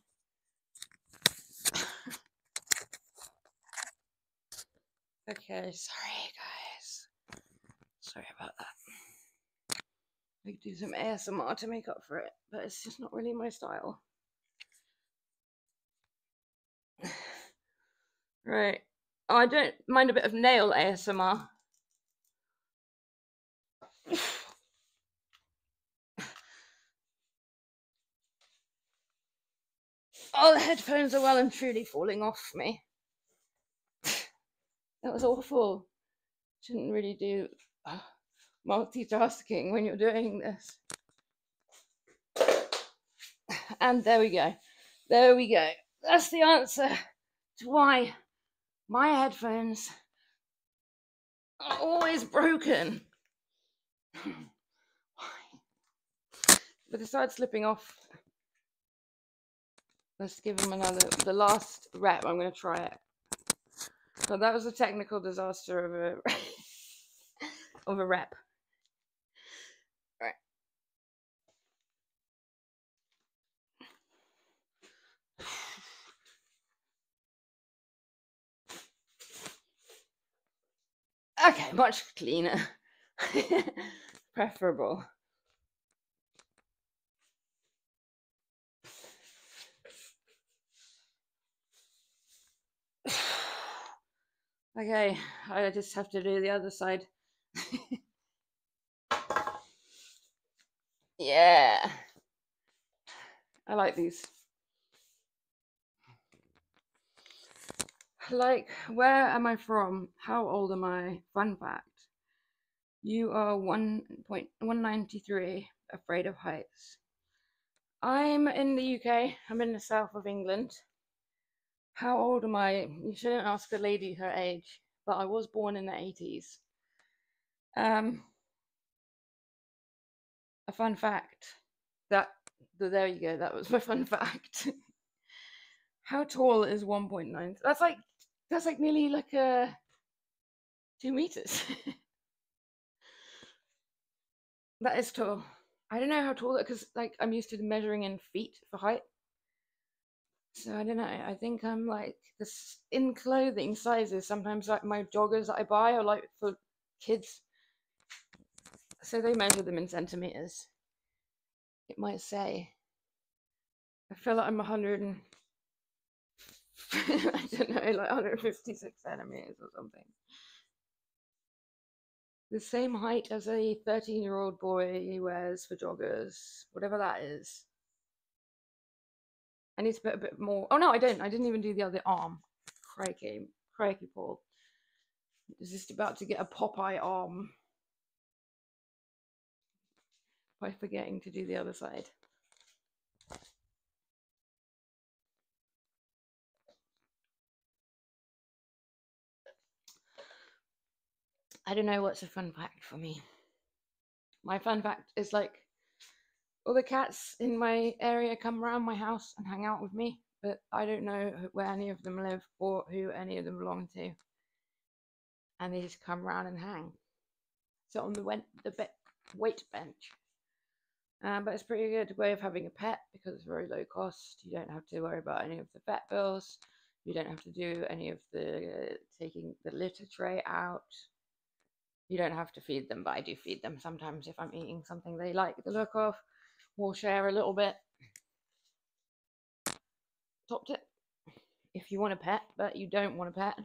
Okay, sorry guys. Sorry about that. I could do some ASMR to make up for it, but it's just not really my style. Right. Oh, I don't mind a bit of nail ASMR. Oh, the headphones are well and truly falling off me. That was awful. Shouldn't really do multitasking when you're doing this. And there we go. There we go. That's the answer to why my headphones are always broken. But they started slipping off. Let's give them the last rep. I'm going to try it. So that was a technical disaster of a rep. Right. Okay, much cleaner. Preferable. Okay, I just have to do the other side. Yeah. I like these. Like, where am I from? How old am I? Fun fact. You are 1.193, afraid of heights. I'm in the UK. I'm in the south of England. How old am I? You shouldn't ask a lady her age, but I was born in the 80s. A fun fact. There you go. That was my fun fact. How tall is 1.9? That's like nearly like 2 meters. That is tall. I don't know how tall that, because like I'm used to measuring in feet for height. So I don't know. I think I'm like this in clothing sizes. Sometimes like my joggers that I buy are like for kids, so they measure them in centimeters. It might say. I feel like I'm 100 and I don't know, like 156 centimeters or something. The same height as a 13-year-old boy wears for joggers, whatever that is. I need to put a bit more. Oh no, I don't. I didn't even do the other arm. Crikey, crikey, Paul. Is just about to get a Popeye arm by forgetting to do the other side. I don't know what's a fun fact for me. My fun fact is like all the cats in my area come around my house and hang out with me, but I don't know where any of them live or who any of them belong to. And they just come around and hang. Sit on the weight bench. But it's a pretty good way of having a pet because it's very low cost. You don't have to worry about any of the vet bills. You don't have to do any of the taking the litter tray out. You don't have to feed them, but I do feed them sometimes if I'm eating something they like the look of. We'll share a little bit. Top tip: if you want a pet but you don't want a pet,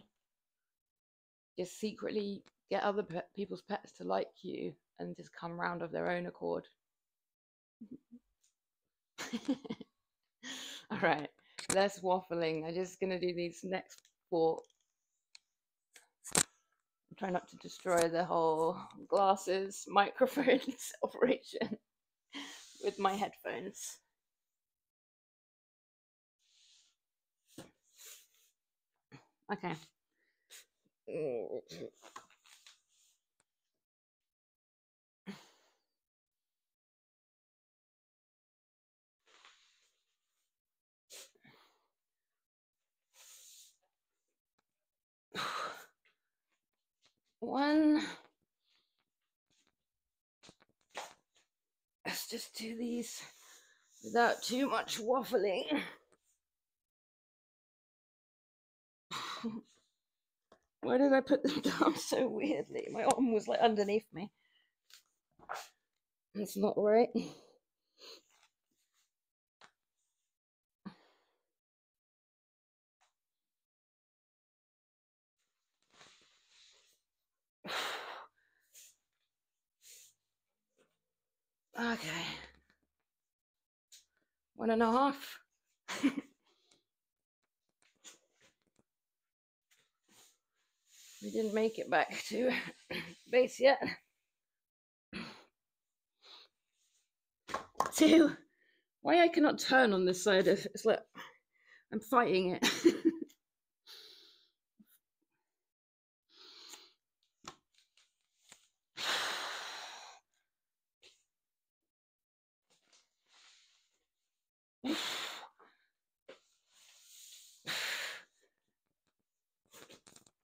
just secretly get other people's pets to like you and just come round of their own accord. All right, less waffling. I'm just gonna do these next 4. I'm trying not to destroy the whole glasses microphones operation with my headphones. Okay. One. Let's just do these without too much waffling. Why did I put them down so weirdly? My arm was like underneath me. That's not right. Okay. 1.5. We didn't make it back to base yet. 2. Why I cannot turn on this side? It's like I'm fighting it.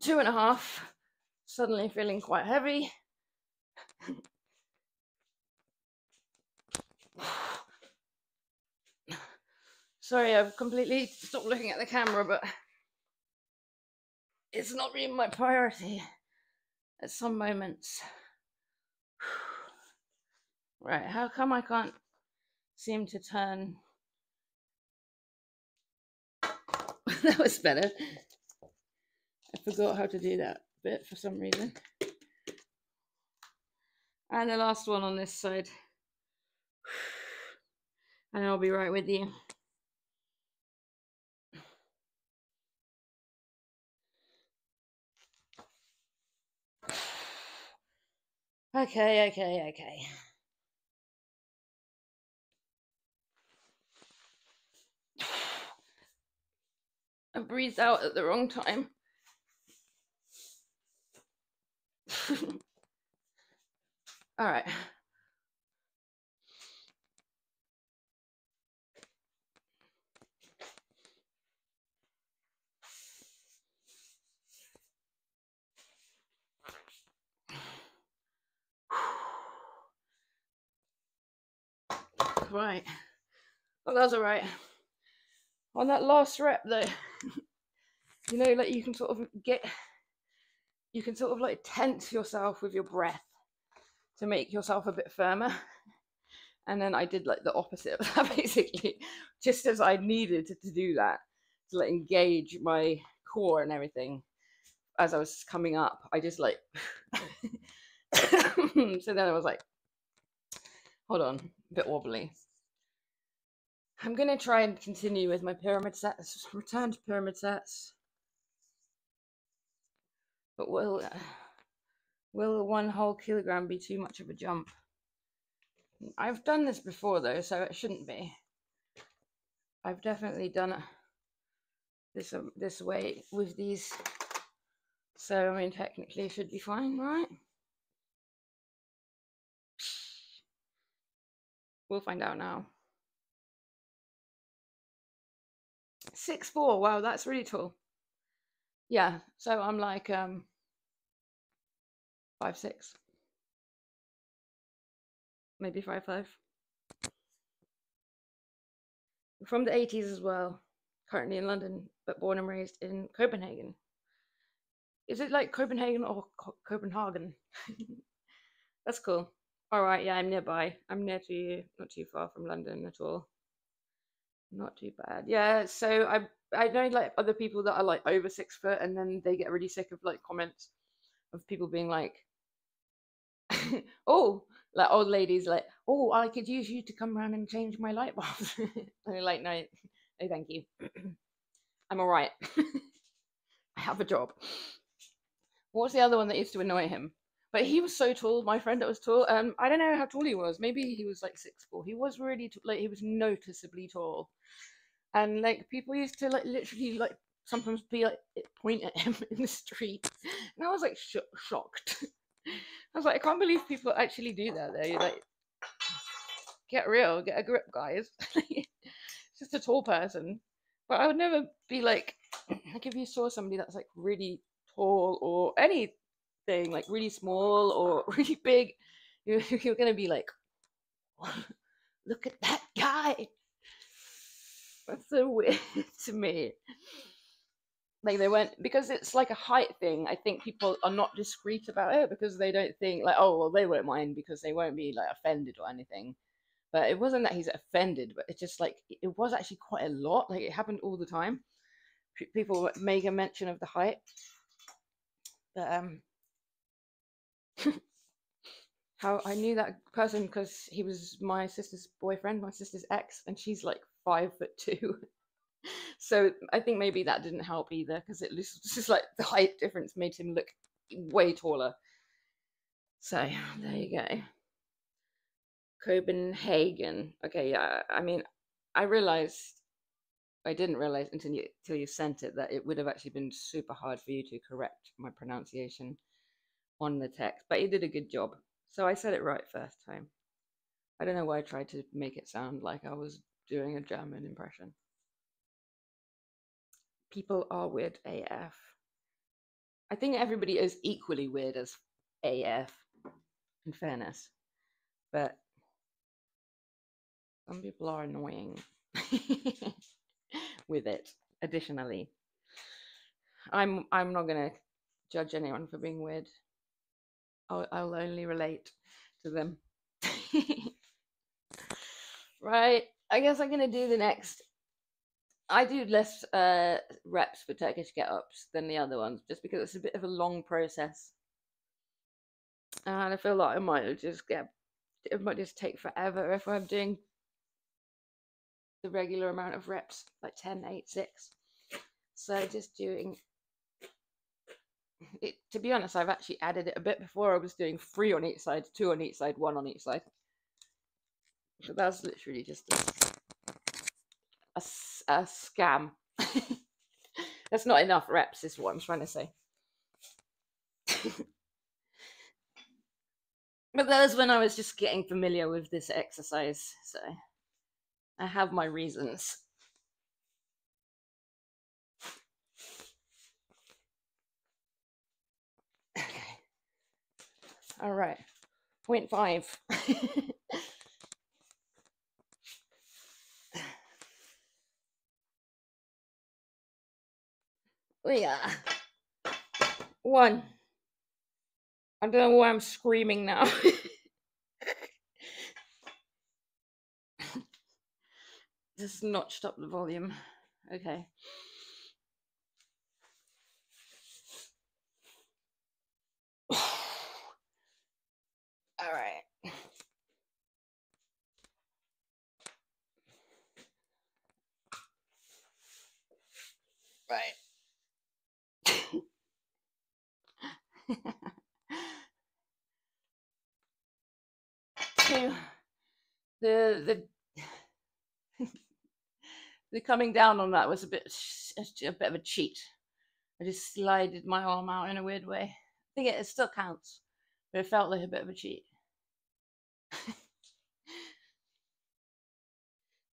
Two and a half. Suddenly feeling quite heavy. Sorry, I've completely stopped looking at the camera, but it's not really my priority at some moments. Right, how come I can't seem to turn? That was better. I forgot how to do that bit for some reason. And the last one on this side. And I'll be right with you. Okay. I breathed out at the wrong time. All right. right. Well, that's all right. On that last rep, though, you know, like you can sort of like tense yourself with your breath to make yourself a bit firmer. And then I did like the opposite of that, basically, just as I needed to do that, to like engage my core and everything as I was coming up. I just like, so then I was like, hold on, a bit wobbly. I'm going to try and continue with my pyramid sets, return to pyramid sets. But will 1 whole kilogram be too much of a jump? I've done this before though, so it shouldn't be. I've definitely done it this way with these, so I mean technically it should be fine, right? We'll find out now. 6'4", wow, that's really tall. Yeah, so I'm like 5'6", maybe 5'5". From the 80s as well, currently in London, but born and raised in Copenhagen. Is it like Copenhagen or Copenhagen? That's cool. All right, yeah, I'm nearby. I'm near to you, not too far from London at all. Not too bad. Yeah, so I know like other people that are like over 6 foot, and then they get really sick of like comments of people being like, oh, like old ladies like, oh, I could use you to come around and change my light bulbs. And they're like, no, no, thank you. I'm all right. I have a job. What was the other one that used to annoy him? But he was so tall. My friend that was tall. I don't know how tall he was. Maybe he was like 6'4". He was really like he was noticeably tall, and like people used to like literally like sometimes be like point at him in the street, and I was like shocked. I was like, I can't believe people actually do that. Though, like, get real, get a grip, guys. It's just a tall person, but I would never be like if you saw somebody that's like really tall or anything like really small or really big, you're gonna be like, look at that guy. That's so weird to me. Like they went because it's like a height thing. I think people are not discreet about it because they don't think like, oh well, they won't mind because they won't be like offended or anything. But it wasn't that he's offended, but it's just like it was actually quite a lot. Like it happened all the time. People make a mention of the height, but how I knew that person because he was my sister's boyfriend, my sister's ex, and she's like 5'2". So I think maybe that didn't help either because it was just like the height difference made him look way taller. So there you go. Copenhagen. Okay, yeah. I mean, I didn't realize until you sent it that it would have actually been super hard for you to correct my pronunciation on the text, but you did a good job. So I said it right first time. I don't know why I tried to make it sound like I was doing a German impression. People are weird AF. I think everybody is equally weird as AF, in fairness. But some people are annoying with it, additionally. I'm not gonna judge anyone for being weird. I'll only relate to them. Right, I guess I'm gonna do the next. I do less reps for Turkish get-ups than the other ones, just because it's a bit of a long process, and I feel like it might just take forever if I'm doing the regular amount of reps, like 10, 8, 6. So just doing it. To be honest, I've actually added it a bit before. I was doing 3 on each side, 2 on each side, 1 on each side. So that's literally just a scam. That's not enough reps, is what I'm trying to say. But that was when I was just getting familiar with this exercise, so I have my reasons. Okay. All right. 0.5. Yeah. 1. I don't know why I'm screaming now. Just notched up the volume. Okay. All right. Right. Two. The the coming down on that was a bit of a cheat. I just slided my arm out in a weird way. I think it still counts, but it felt like a bit of a cheat.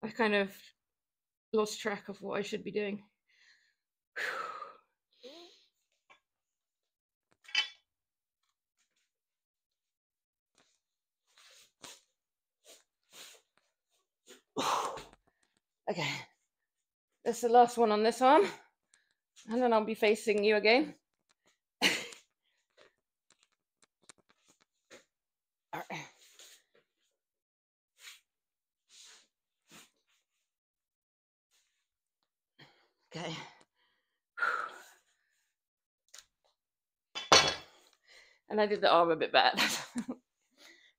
I kind of lost track of what I should be doing. Okay, that's the last one on this arm, and then I'll be facing you again. All right. Okay. And I did the arm a bit bad.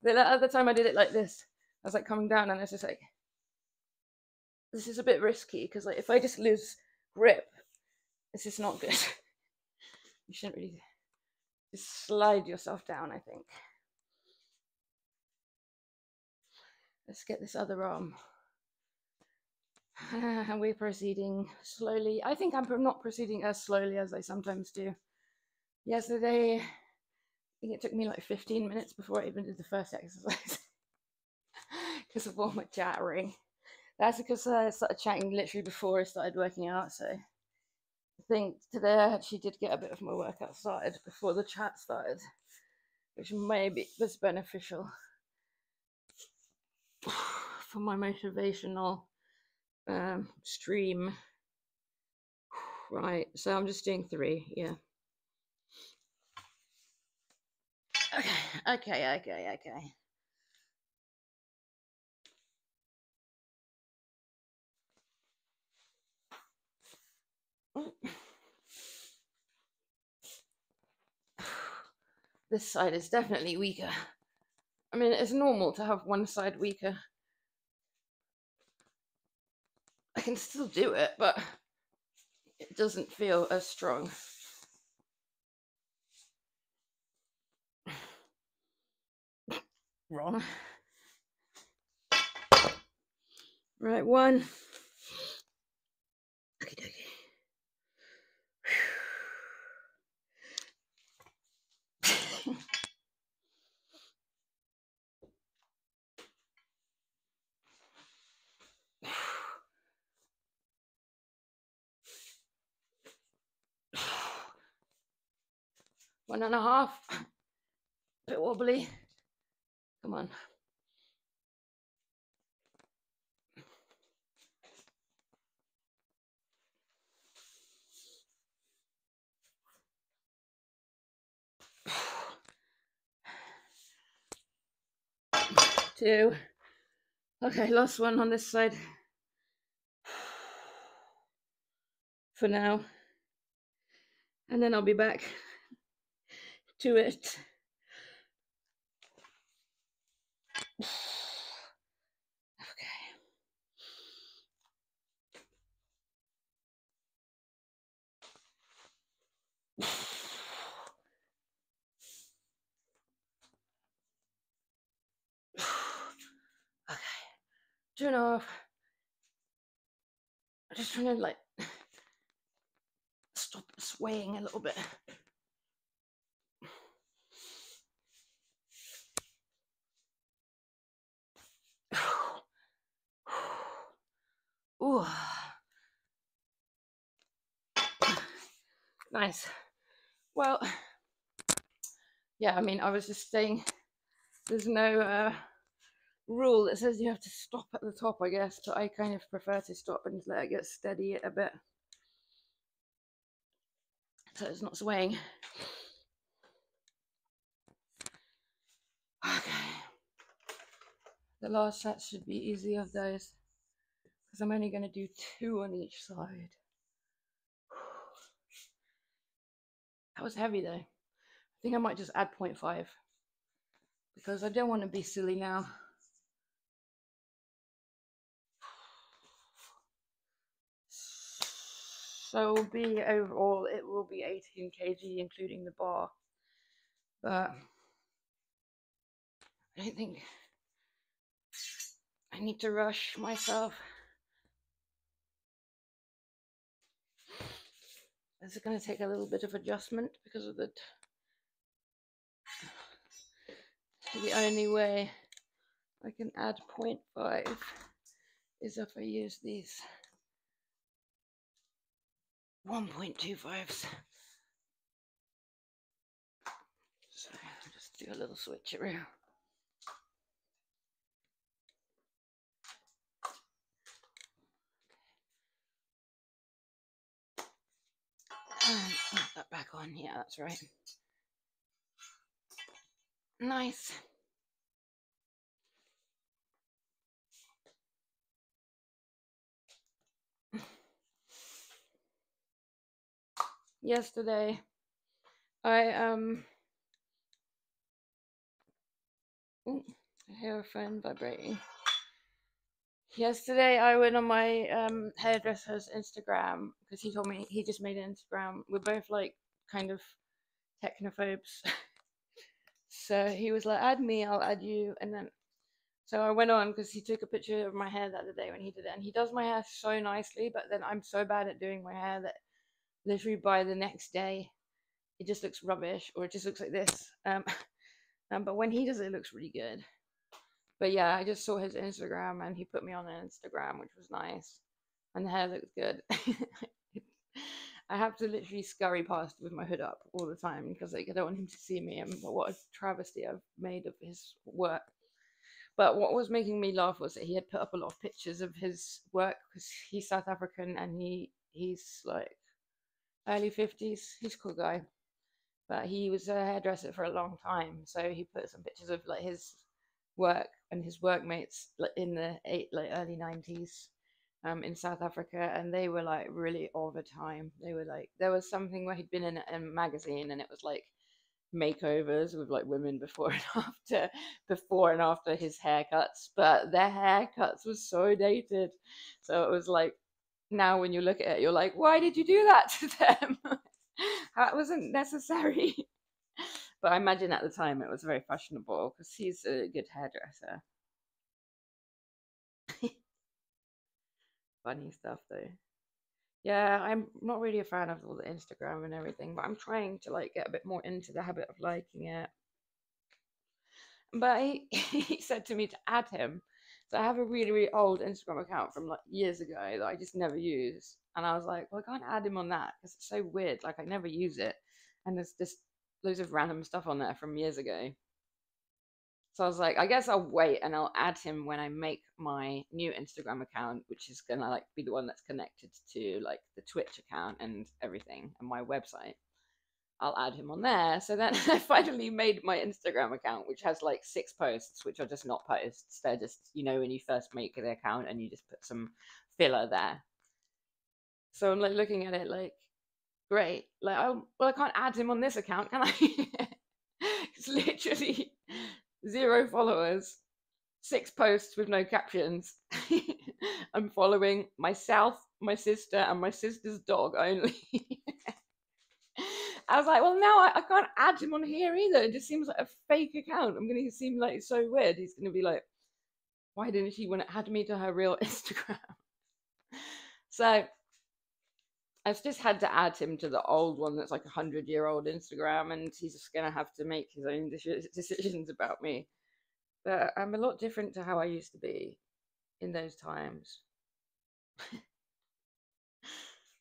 The other time I did it like this, I was like coming down, and it's just like, this is a bit risky because like if I just lose grip, this is not good. You shouldn't really just slide yourself down, I think. Let's get this other arm. And we're proceeding slowly. I think I'm not proceeding as slowly as I sometimes do. Yesterday, I think it took me like 15 minutes before I even did the first exercise because of all my chattering. That's because I started chatting literally before I started working out. So I think today I actually did get a bit of my workout started before the chat started, which maybe was beneficial for my motivational stream. Right, so I'm just doing 3, yeah. Okay. This side is definitely weaker. I mean, it's normal to have one side weaker. I can still do it, but it doesn't feel as strong. Wrong. Right, 1. Okay. 1.5. Bit wobbly. Come on. Two. Okay, last one on this side. For now. And then I'll be back to it. Okay. 2.5. I'm just trying to like stop swaying a little bit. Ooh. Nice. Well, yeah, I mean, I was just saying there's no rule that says you have to stop at the top, I guess, but I kind of prefer to stop and let it get steady a bit. so it's not swaying. Okay. The last set should be easy of those, because I'm only going to do 2 on each side. That was heavy though. I think I might just add 0.5, because I don't want to be silly now. So overall, it will be 18 kg, including the bar. But I don't think I need to rush myself. This is going to take a little bit of adjustment because of the only way I can add 0.5 is if I use these 1.25s. So I'll just do a little switcheroo. And put that back on. Yeah, that's right. Nice. Yesterday, I ooh, I hear a phone vibrating. Yesterday, I went on my hairdresser's Instagram because he told me he just made an Instagram. We're both like kind of technophobes. So he was like, add me, I'll add you. And then, so I went on because he took a picture of my hair the other day when he did it. And he does my hair so nicely, but then I'm so bad at doing my hair that literally by the next day, it just looks rubbish, or it just looks like this. But when he does it, it looks really good. But yeah, I just saw his Instagram and he put me on an Instagram, which was nice. And the hair looks good. I have to literally scurry past with my hood up all the time because like, I don't want him to see me. And what a travesty I've made of his work. But what was making me laugh was that he had put up a lot of pictures of his work because he's South African and he's like early 50s. He's a cool guy. But he was a hairdresser for a long time. So he put some pictures of like his work and his workmates in the early 90s in South Africa, and they were like really over time. They were like, there was something where he'd been in a magazine and it was like makeovers with like women before and after his haircuts, but their haircuts was so dated. So it was like, now when you look at it, you're like, why did you do that to them? That wasn't necessary. But I imagine at the time it was very fashionable because he's a good hairdresser. Funny stuff though. Yeah, I'm not really a fan of all the Instagram and everything, but I'm trying to like get a bit more into the habit of liking it. But he said to me to add him. So I have a really, really old Instagram account from like years ago that I just never use. And I was like, well, I can't add him on that because it's so weird. Like I never use it. And there's just loads of random stuff on there from years ago. So I was like, I guess I'll wait and I'll add him when I make my new Instagram account, which is gonna like be the one that's connected to like the Twitch account and everything and my website. I'll add him on there. So then I finally made my Instagram account, which has like 6 posts, which are just not posts. They're just, you know, when you first make the account and you just put some filler there. So I'm like looking at it like, great. Like, I can't add him on this account, can I? It's literally 0 followers, 6 posts with no captions. I'm following myself, my sister, and my sister's dog only. I was like, well, now I can't add him on here either. It just seems like a fake account. I'm going to seem like it's so weird. He's going to be like, why didn't she want to add me to her real Instagram? So I've just had to add him to the old one that's like 100-year-old Instagram, and he's just going to have to make his own decisions about me. But I'm a lot different to how I used to be in those times.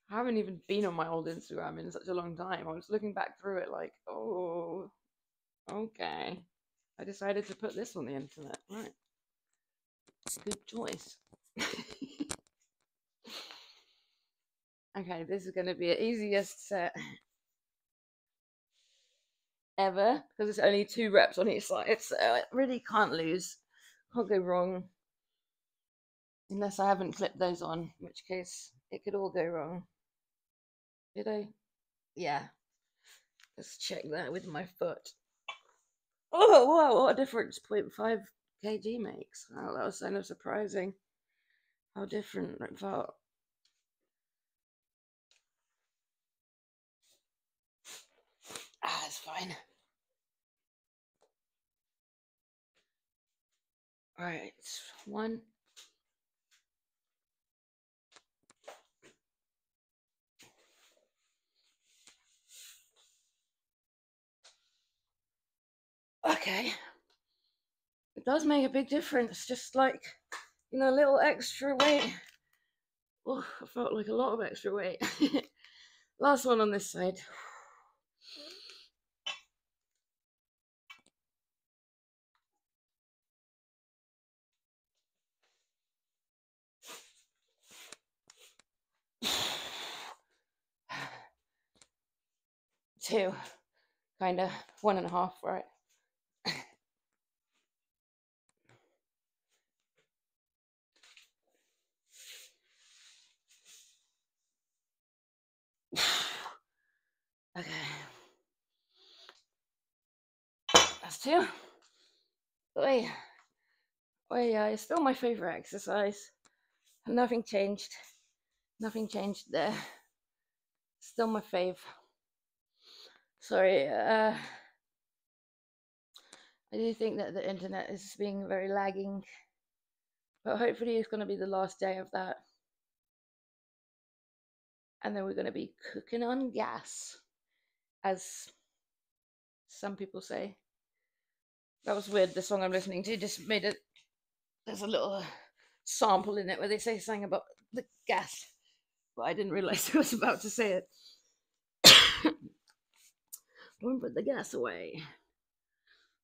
I haven't even been on my old Instagram in such a long time. I was looking back through it like, oh, okay. I decided to put this on the internet. Right. Good choice. Okay, this is going to be the easiest set ever because it's only 2 reps on each side. So I really can't lose. Can't go wrong. Unless I haven't clipped those on, in which case it could all go wrong. Did I? Yeah. Let's check that with my foot. Oh, wow, what a difference 0.5 kg makes. Wow, that was kind of surprising how different it felt. It's fine. All right, 1. Okay. It does make a big difference, just like, you know, a little extra weight. Oh, I felt like a lot of extra weight. Last one on this side. Two, kind of 1.5, right? Okay, that's 2. Oh yeah, it's still my favorite exercise. Nothing changed. Nothing changed there. Still my fave. Sorry, I do think that the internet is being very lagging, but hopefully it's going to be the last day of that. And then we're going to be cooking on gas, as some people say. That was weird. The song I'm listening to just made it. There's a little sample in it where they say something about the gas, but I didn't realize I was about to say it. Don't put the gas away.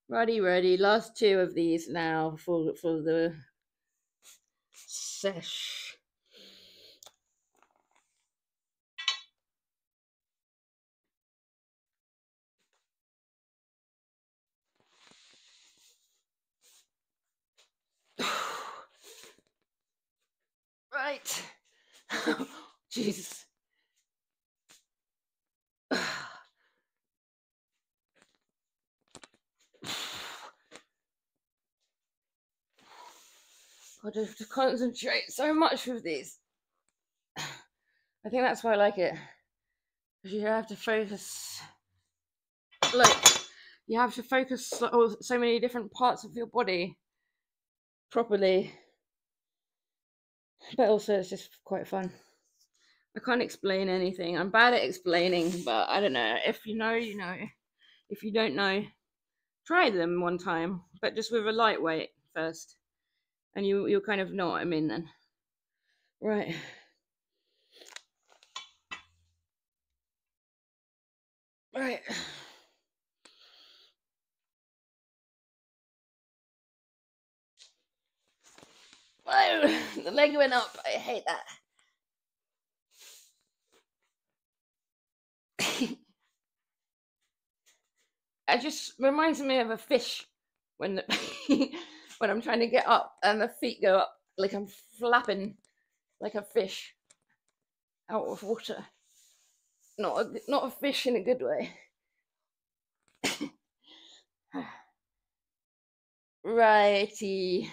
Ready. Last 2 of these now for the sesh. Right. Jesus. I have to concentrate so much with these. I think that's why I like it. Because you have to focus. Like, you have to focus on so many different parts of your body properly. But also, it's just quite fun. I can't explain anything. I'm bad at explaining, but I don't know. If you know, you know. If you don't know, try them one time, but just with a lightweight first. And you'll kind of know what I mean then. Right. Right. Oh, the leg went up. I hate that. It just reminds me of a fish when when I'm trying to get up and the feet go up like I'm flapping like a fish out of water. Not a fish in a good way. Righty.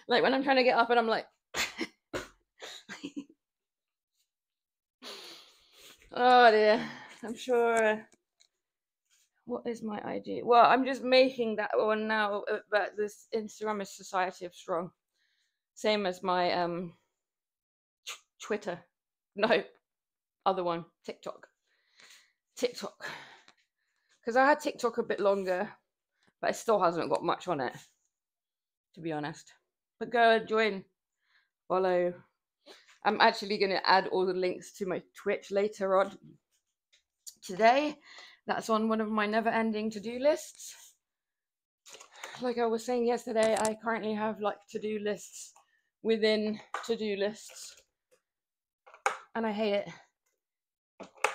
Like when I'm trying to get up and I'm like oh dear, I'm sure. What is my ID? Well, I'm just making that one now, but this Instagram is Society of Strong, same as my Twitter. No, other one, TikTok, because I had TikTok a bit longer, but it still hasn't got much on it, to be honest. But go and join, follow. I'm actually going to add all the links to my Twitch later on today. That's on one of my never-ending to-do lists. Like I was saying yesterday, I currently have like to-do lists within to-do lists, and I hate it.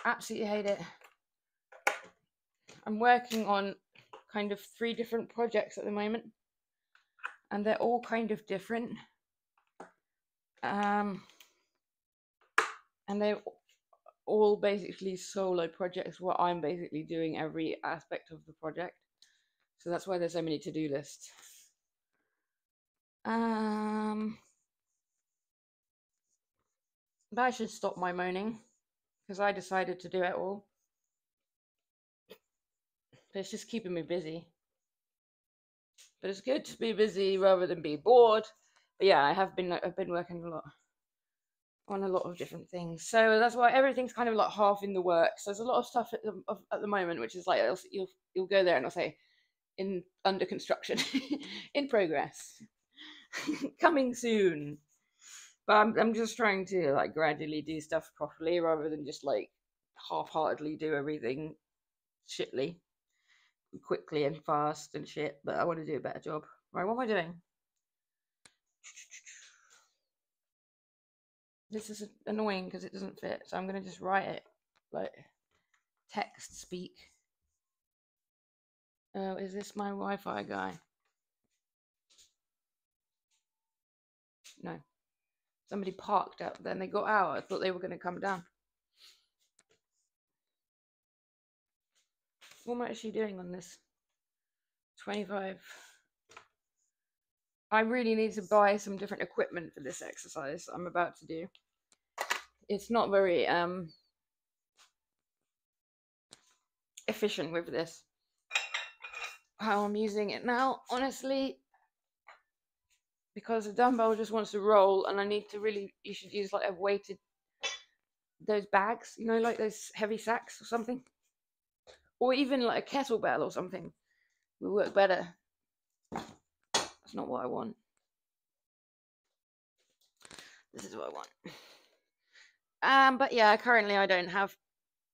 Absolutely hate it. I'm working on kind of 3 different projects at the moment, and they're all kind of different. And they're all basically solo projects where I'm basically doing every aspect of the project. So that's why there's so many to-do lists. But I should stop my moaning because I decided to do it all. But it's just keeping me busy. But it's good to be busy rather than be bored. But yeah, I've been working a lot on a lot of different things. So that's why everything's kind of like half in the works. There's a lot of stuff at the moment, which is like you'll go there and it'll say under construction, in progress, coming soon. But I'm just trying to like gradually do stuff properly rather than just like half-heartedly do everything shitly, quickly and fast and shit. But I want to do a better job. Right, what am I doing? This is annoying because it doesn't fit, so I'm gonna just write it like text speak. Oh, is this my Wi-Fi guy? No. Somebody parked up, then they got out. I thought they were going to come down. What am I actually doing on this? 25. I really need to buy some different equipment for this exercise I'm about to do. It's not very efficient with this. How I'm using it now, honestly, because the dumbbell just wants to roll, and I need to really, you should use like a weighted, those bags, you know, like those heavy sacks or something, or even like a kettlebell or something will work better. That's not what I want. This is what I want. But yeah, currently I don't have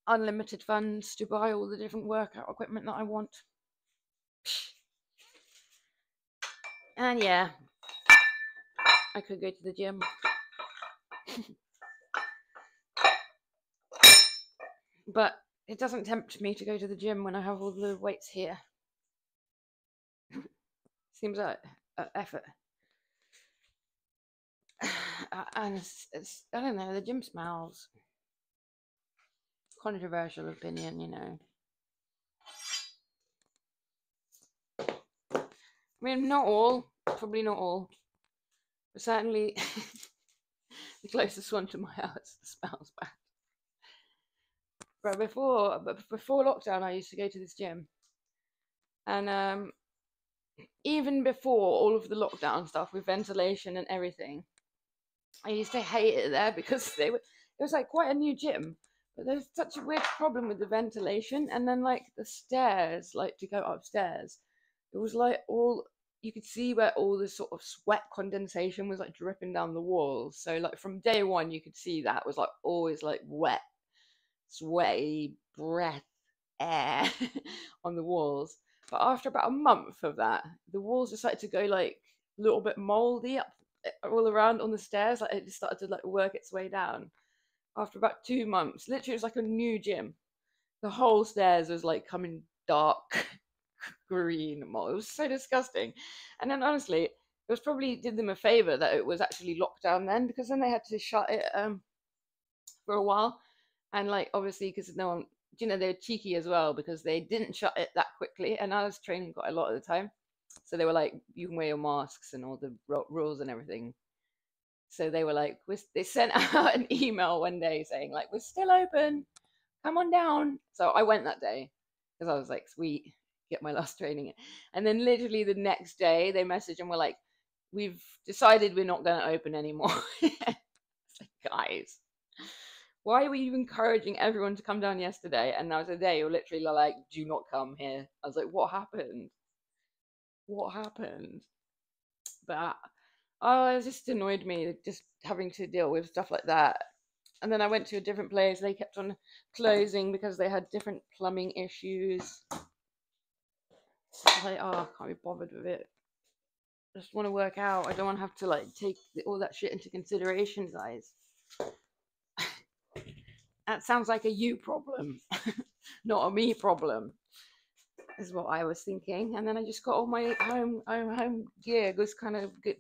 unlimited funds to buy all the different workout equipment that I want. And yeah, I could go to the gym. But it doesn't tempt me to go to the gym when I have all the weights here. Seems like effort. And it's, I don't know, the gym smells. Controversial opinion, you know. I mean, not all, probably not all, but certainly the closest one to my house smells bad. But before lockdown, I used to go to this gym, and even before all of the lockdown stuff with ventilation and everything, I used to hate it there because it was like quite a new gym, but there's such a weird problem with the ventilation, and then like the stairs, like to go upstairs, it was like all you could see where all this sort of sweat condensation was like dripping down the walls. So like from day one, you could see that was like always like wet, sweaty breath, air on the walls. But after about a month of that, the walls decided to go like a little bit moldy up all around on the stairs. Like it just started to like work its way down. After about 2 months, literally, it was like a new gym. The whole stairs was like coming dark green mold. It was so disgusting. And then honestly, it was probably did them a favor that it was actually locked down then, because then they had to shut it for a while. And like obviously, because no one, you know, they were cheeky as well because they didn't shut it that quickly. And I was training quite a lot of the time, so they were like, you can wear your masks and all the rules and everything. So they were like, they sent out an email one day saying like, we're still open, come on down. So I went that day because I was like, sweet, get my last training in. And then literally the next day they messaged and were like, we've decided we're not going to open anymore. It's like, guys, why were you encouraging everyone to come down yesterday? And now today you're literally like, do not come here. I was like, what happened? What happened? But it just annoyed me just having to deal with stuff like that. And then I went to a different place. They kept on closing because they had different plumbing issues. I was like, oh, I can't be bothered with it. I just want to work out. I don't want to have to like take all that shit into consideration, guys. That sounds like a you problem, not a me problem, is what I was thinking. And then I just got all my home gear. Was kind of good,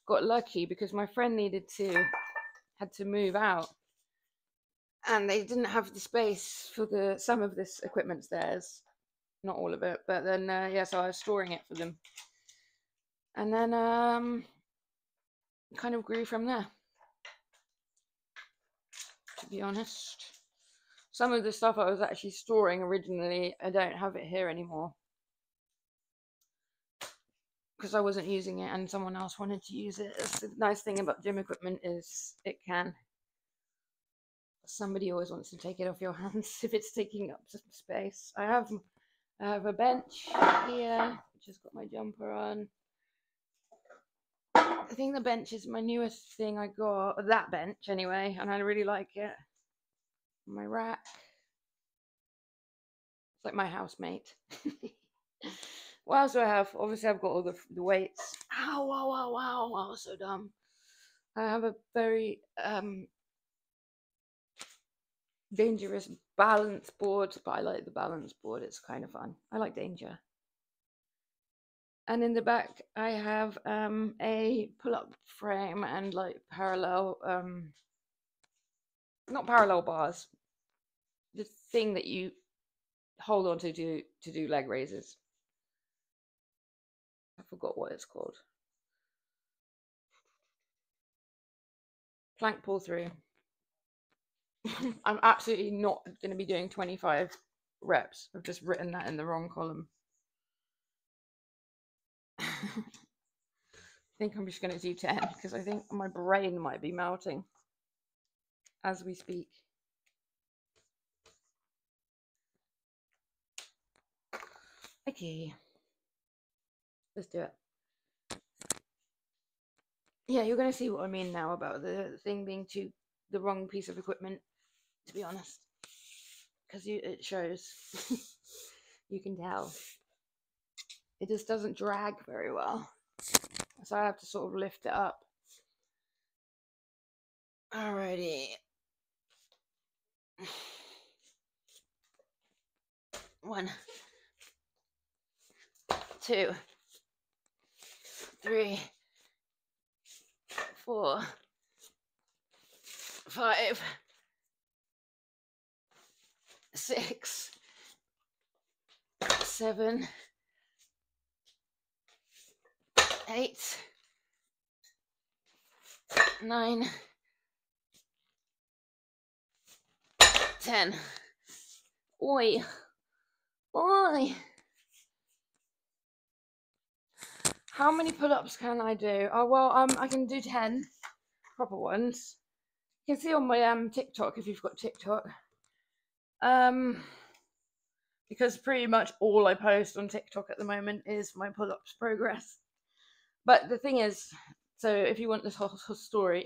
got lucky because my friend had to move out, and they didn't have the space for some of this equipment's theirs, not all of it. But then yeah, so I was storing it for them, and then kind of grew from there. To be honest, some of the stuff I was actually storing originally, I don't have it here anymore because I wasn't using it and someone else wanted to use it. That's the nice thing about gym equipment, is somebody always wants to take it off your hands if it's taking up some space. I have a bench here, which has got my jumper on. I think the bench is my newest thing I got, that bench anyway, and I really like it. My rack. It's like my housemate. What else do I have? Obviously, I've got all the weights. Ow, wow, wow, wow, wow, so dumb. I have a very dangerous balance board, but I like the balance board. It's kind of fun. I like danger. And in the back, I have a pull-up frame and like parallel, not parallel bars, the thing that you hold on to do leg raises. I forgot what it's called. Plank pull through. I'm absolutely not going to be doing 25 reps. I've just written that in the wrong column. I think I'm just going to do 10 because I think my brain might be melting as we speak. Okay, let's do it. Yeah, you're going to see what I mean now about the thing being the wrong piece of equipment, to be honest, because it shows. You can tell. It just doesn't drag very well, so I have to sort of lift it up. Alrighty. 1, 2, 3, 4, 5, 6, 7, 8, 9, 10. Oi. Oi. How many pull-ups can I do? Oh, well, I can do 10 proper ones. You can see on my TikTok, if you've got TikTok. Because pretty much all I post on TikTok at the moment is my pull-ups progress. But the thing is, so if you want this whole story,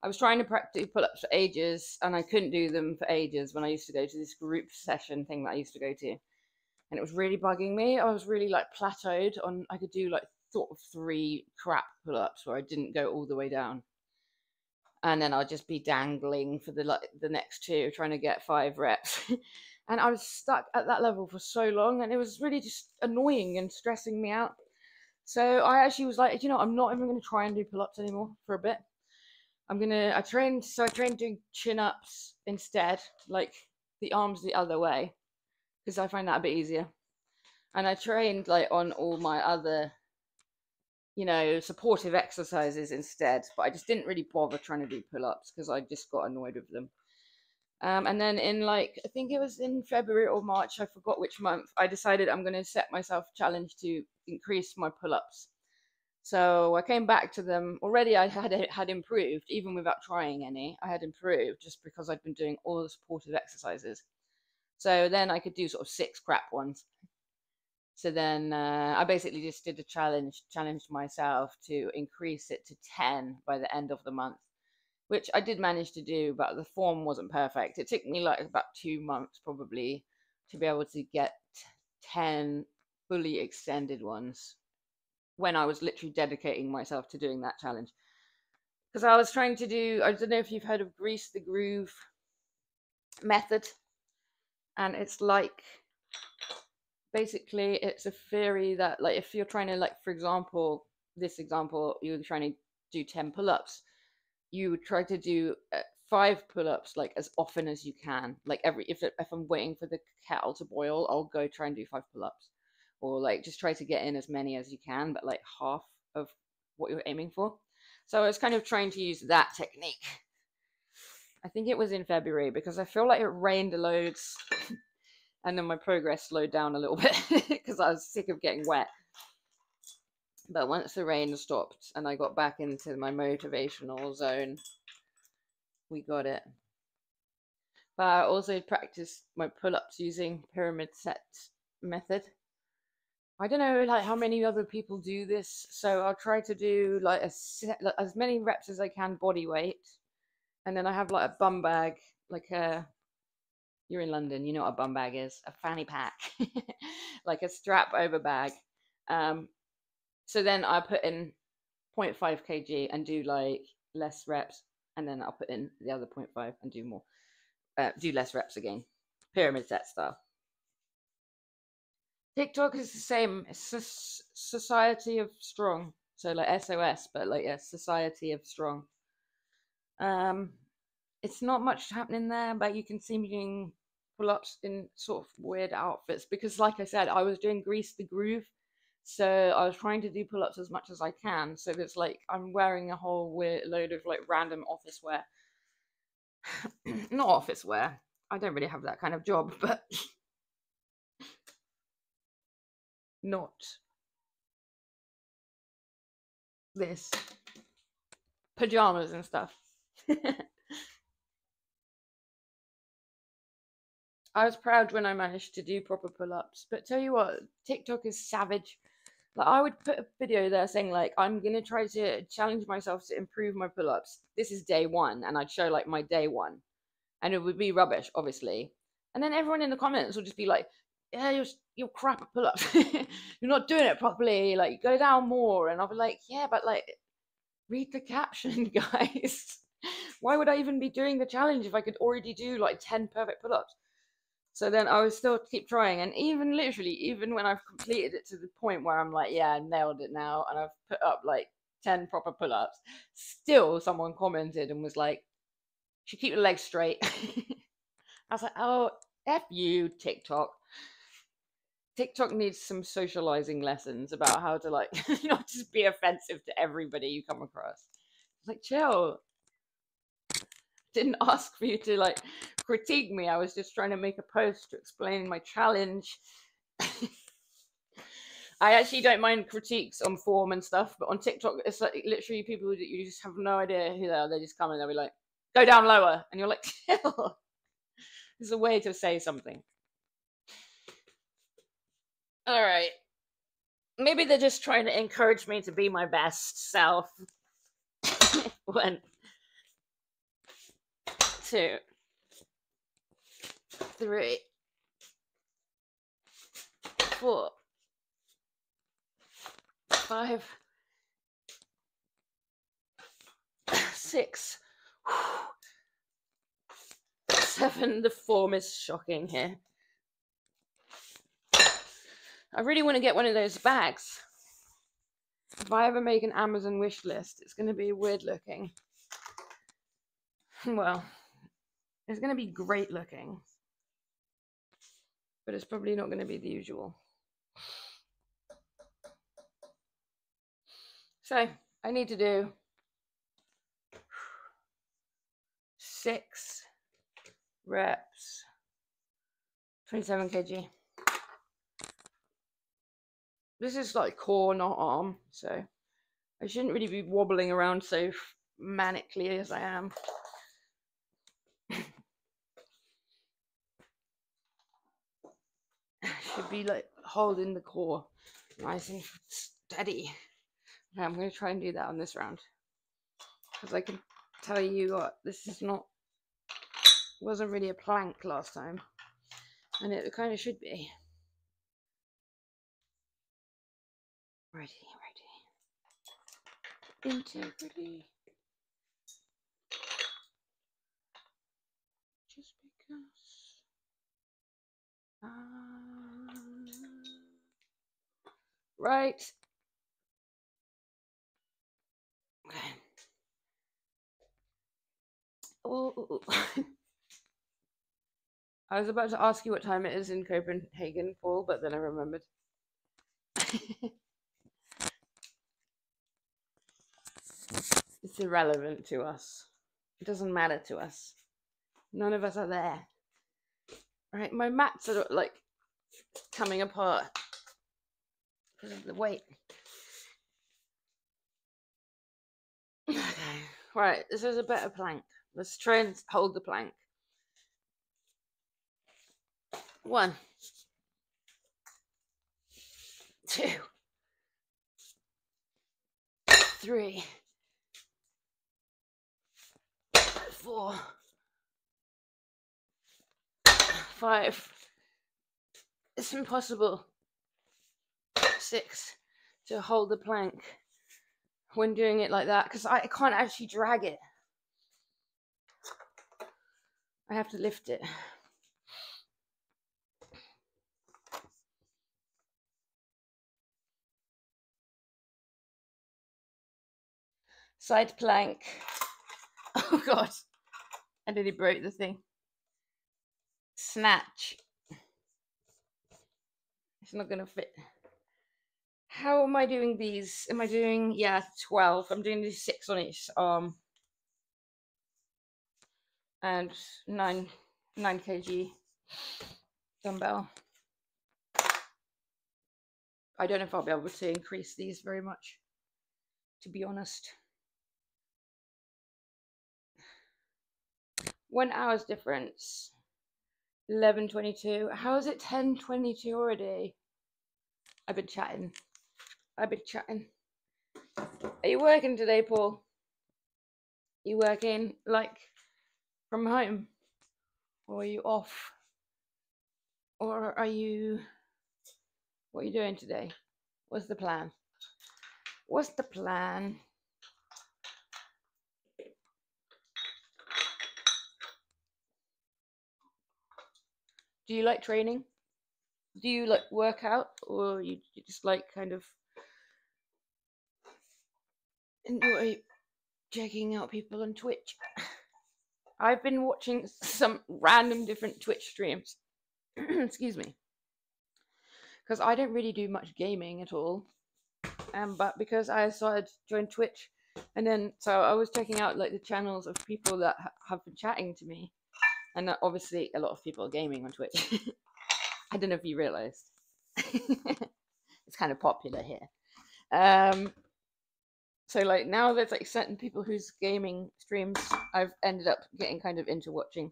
I was trying to practice pull-ups for ages, and I couldn't do them for ages when I used to go to this group session thing that I used to go to. And it was really bugging me. I was really like plateaued on, I could do like sort of 3 crap pull-ups where I didn't go all the way down. And then I'd just be dangling for the next 2, trying to get 5 reps. And I was stuck at that level for so long, and it was really just annoying and stressing me out. So I actually was like, you know, I'm not even going to try and do pull-ups anymore for a bit. I trained doing chin-ups instead, like the arms the other way, because I find that a bit easier. And I trained like on all my other, you know, supportive exercises instead, but I just didn't really bother trying to do pull-ups because I just got annoyed with them. And then in like, I think it was in February or March, I forgot which month, I decided I'm going to set myself a challenge to increase my pull-ups. So I came back to them. Already I had improved, even without trying any. I had improved just because I'd been doing all the supportive exercises. So then I could do sort of 6 crap ones. So then I basically just did a challenged myself to increase it to 10 by the end of the month, which I did manage to do, but the form wasn't perfect. It took me like about 2 months probably to be able to get 10 fully extended ones when I was literally dedicating myself to doing that challenge. Because I was trying to do, I don't know if you've heard of Grease the Groove. method, and it's like, basically it's a theory that, like, if you're trying to, like, for example, this example, you're trying to do 10 pull-ups, you would try to do 5 pull-ups like as often as you can. Like, if I'm waiting for the kettle to boil, I'll go try and do 5 pull-ups, or like just try to get in as many as you can, but like half of what you're aiming for. So I was kind of trying to use that technique. I think it was in February, because I feel like it rained loads and then my progress slowed down a little bit because I was sick of getting wet. But once the rain stopped and I got back into my motivational zone, we got it. But I also practiced my pull-ups using pyramid set method. I don't know like how many other people do this, so I'll try to do like as many reps as I can body weight, and then I have like a bum bag, like a, you're in London, you know what a bum bag is, a fanny pack, like a strap over bag. So then I put in 0.5 kg and do like less reps, and then I'll put in the other 0.5 and do more, do less reps again, pyramid set style. TikTok is the same. It's a society of strong, so like SOS, but like a society of strong. Um, it's not much happening there, but you can see me doing pull-ups in sort of weird outfits, because like I said, I was doing Grease the Groove, so I was trying to do pull-ups as much as I can. So there's like, I'm wearing a whole weird load of like random office wear. Not office wear, I don't really have that kind of job, but not this, pajamas and stuff. I was proud when I managed to do proper pull-ups, but tell you what, TikTok is savage. Like, I would put a video there saying like, I'm gonna try to challenge myself to improve my pull-ups. This is day one, and I'd show like my day one, and it would be rubbish, obviously. And then everyone in the comments would just be like, "Yeah, you're crap at pull-ups. You're not doing it properly. Like, go down more." And I'll be like, "Yeah, but like, read the caption, guys. Why would I even be doing the challenge if I could already do like 10 perfect pull-ups?" So then I would still keep trying, and even literally, even when I've completed it to the point where I'm like, yeah, I nailed it now, and I've put up like 10 proper pull-ups, still someone commented and was like, "Should keep your legs straight." I was like, oh, F you, TikTok. TikTok needs some socializing lessons about how to like not just be offensive to everybody you come across. Like, chill. Didn't ask for you to like critique me. I was just trying to make a post to explain my challenge. I actually don't mind critiques on form and stuff, but on TikTok, it's like literally people that you just have no idea who they are. They just come and they'll be like, "Go down lower," and you're like, "Chill." There's a way to say something. All right. Maybe they're just trying to encourage me to be my best self. 1, 2, 3, 4, 5, 6, 7. The form is shocking here. I really want to get one of those bags. If I ever make an Amazon wish list, it's going to be weird looking. Well, it's going to be great looking, but it's probably not going to be the usual. So I need to do 6 reps, 27 kg. This is like core, not arm, so I shouldn't really be wobbling around so manically as I am. Should be like holding the core nice and steady. Okay, I'm going to try and do that on this round, because I can tell you what, this is not, wasn't really a plank last time, and it kind of should be. Ready. Integrity. Just because. Right. Okay. Oh, I was about to ask you what time it is in Copenhagen, Paul, but then I remembered. It's irrelevant to us. It doesn't matter to us. None of us are there. Right, my mats are like coming apart because of the weight. Okay, right, this is a better plank. Let's try and hold the plank. 1, 2, 3, 4, 5. It's impossible. 6 to hold the plank when doing it like that because I can't actually drag it. I have to lift it. Side plank. Oh god, I nearly broke the thing. Snatch. It's not gonna fit. How am I doing these? Am I doing, yeah, 12? I'm doing these 6 on each arm. And 9 kg dumbbell. I don't know if I'll be able to increase these very much, to be honest. 1 hour's difference. 11:22. How is it 10:22 already? I've been chatting. Are you working today, Paul? You working like from home? Or are you off? Or are you, what are you doing today? What's the plan? What's the plan? Do you like training? Do you like work out, or you just like kind of enjoy checking out people on Twitch? I've been watching some random different Twitch streams. Excuse me. Because I don't really do much gaming at all. But because I started to join Twitch, and then so I was checking out like the channels of people that have been chatting to me, and obviously a lot of people are gaming on Twitch. I don't know if you realized. It's kind of popular here. So like now there's like certain people whose gaming streams I've ended up getting kind of into watching.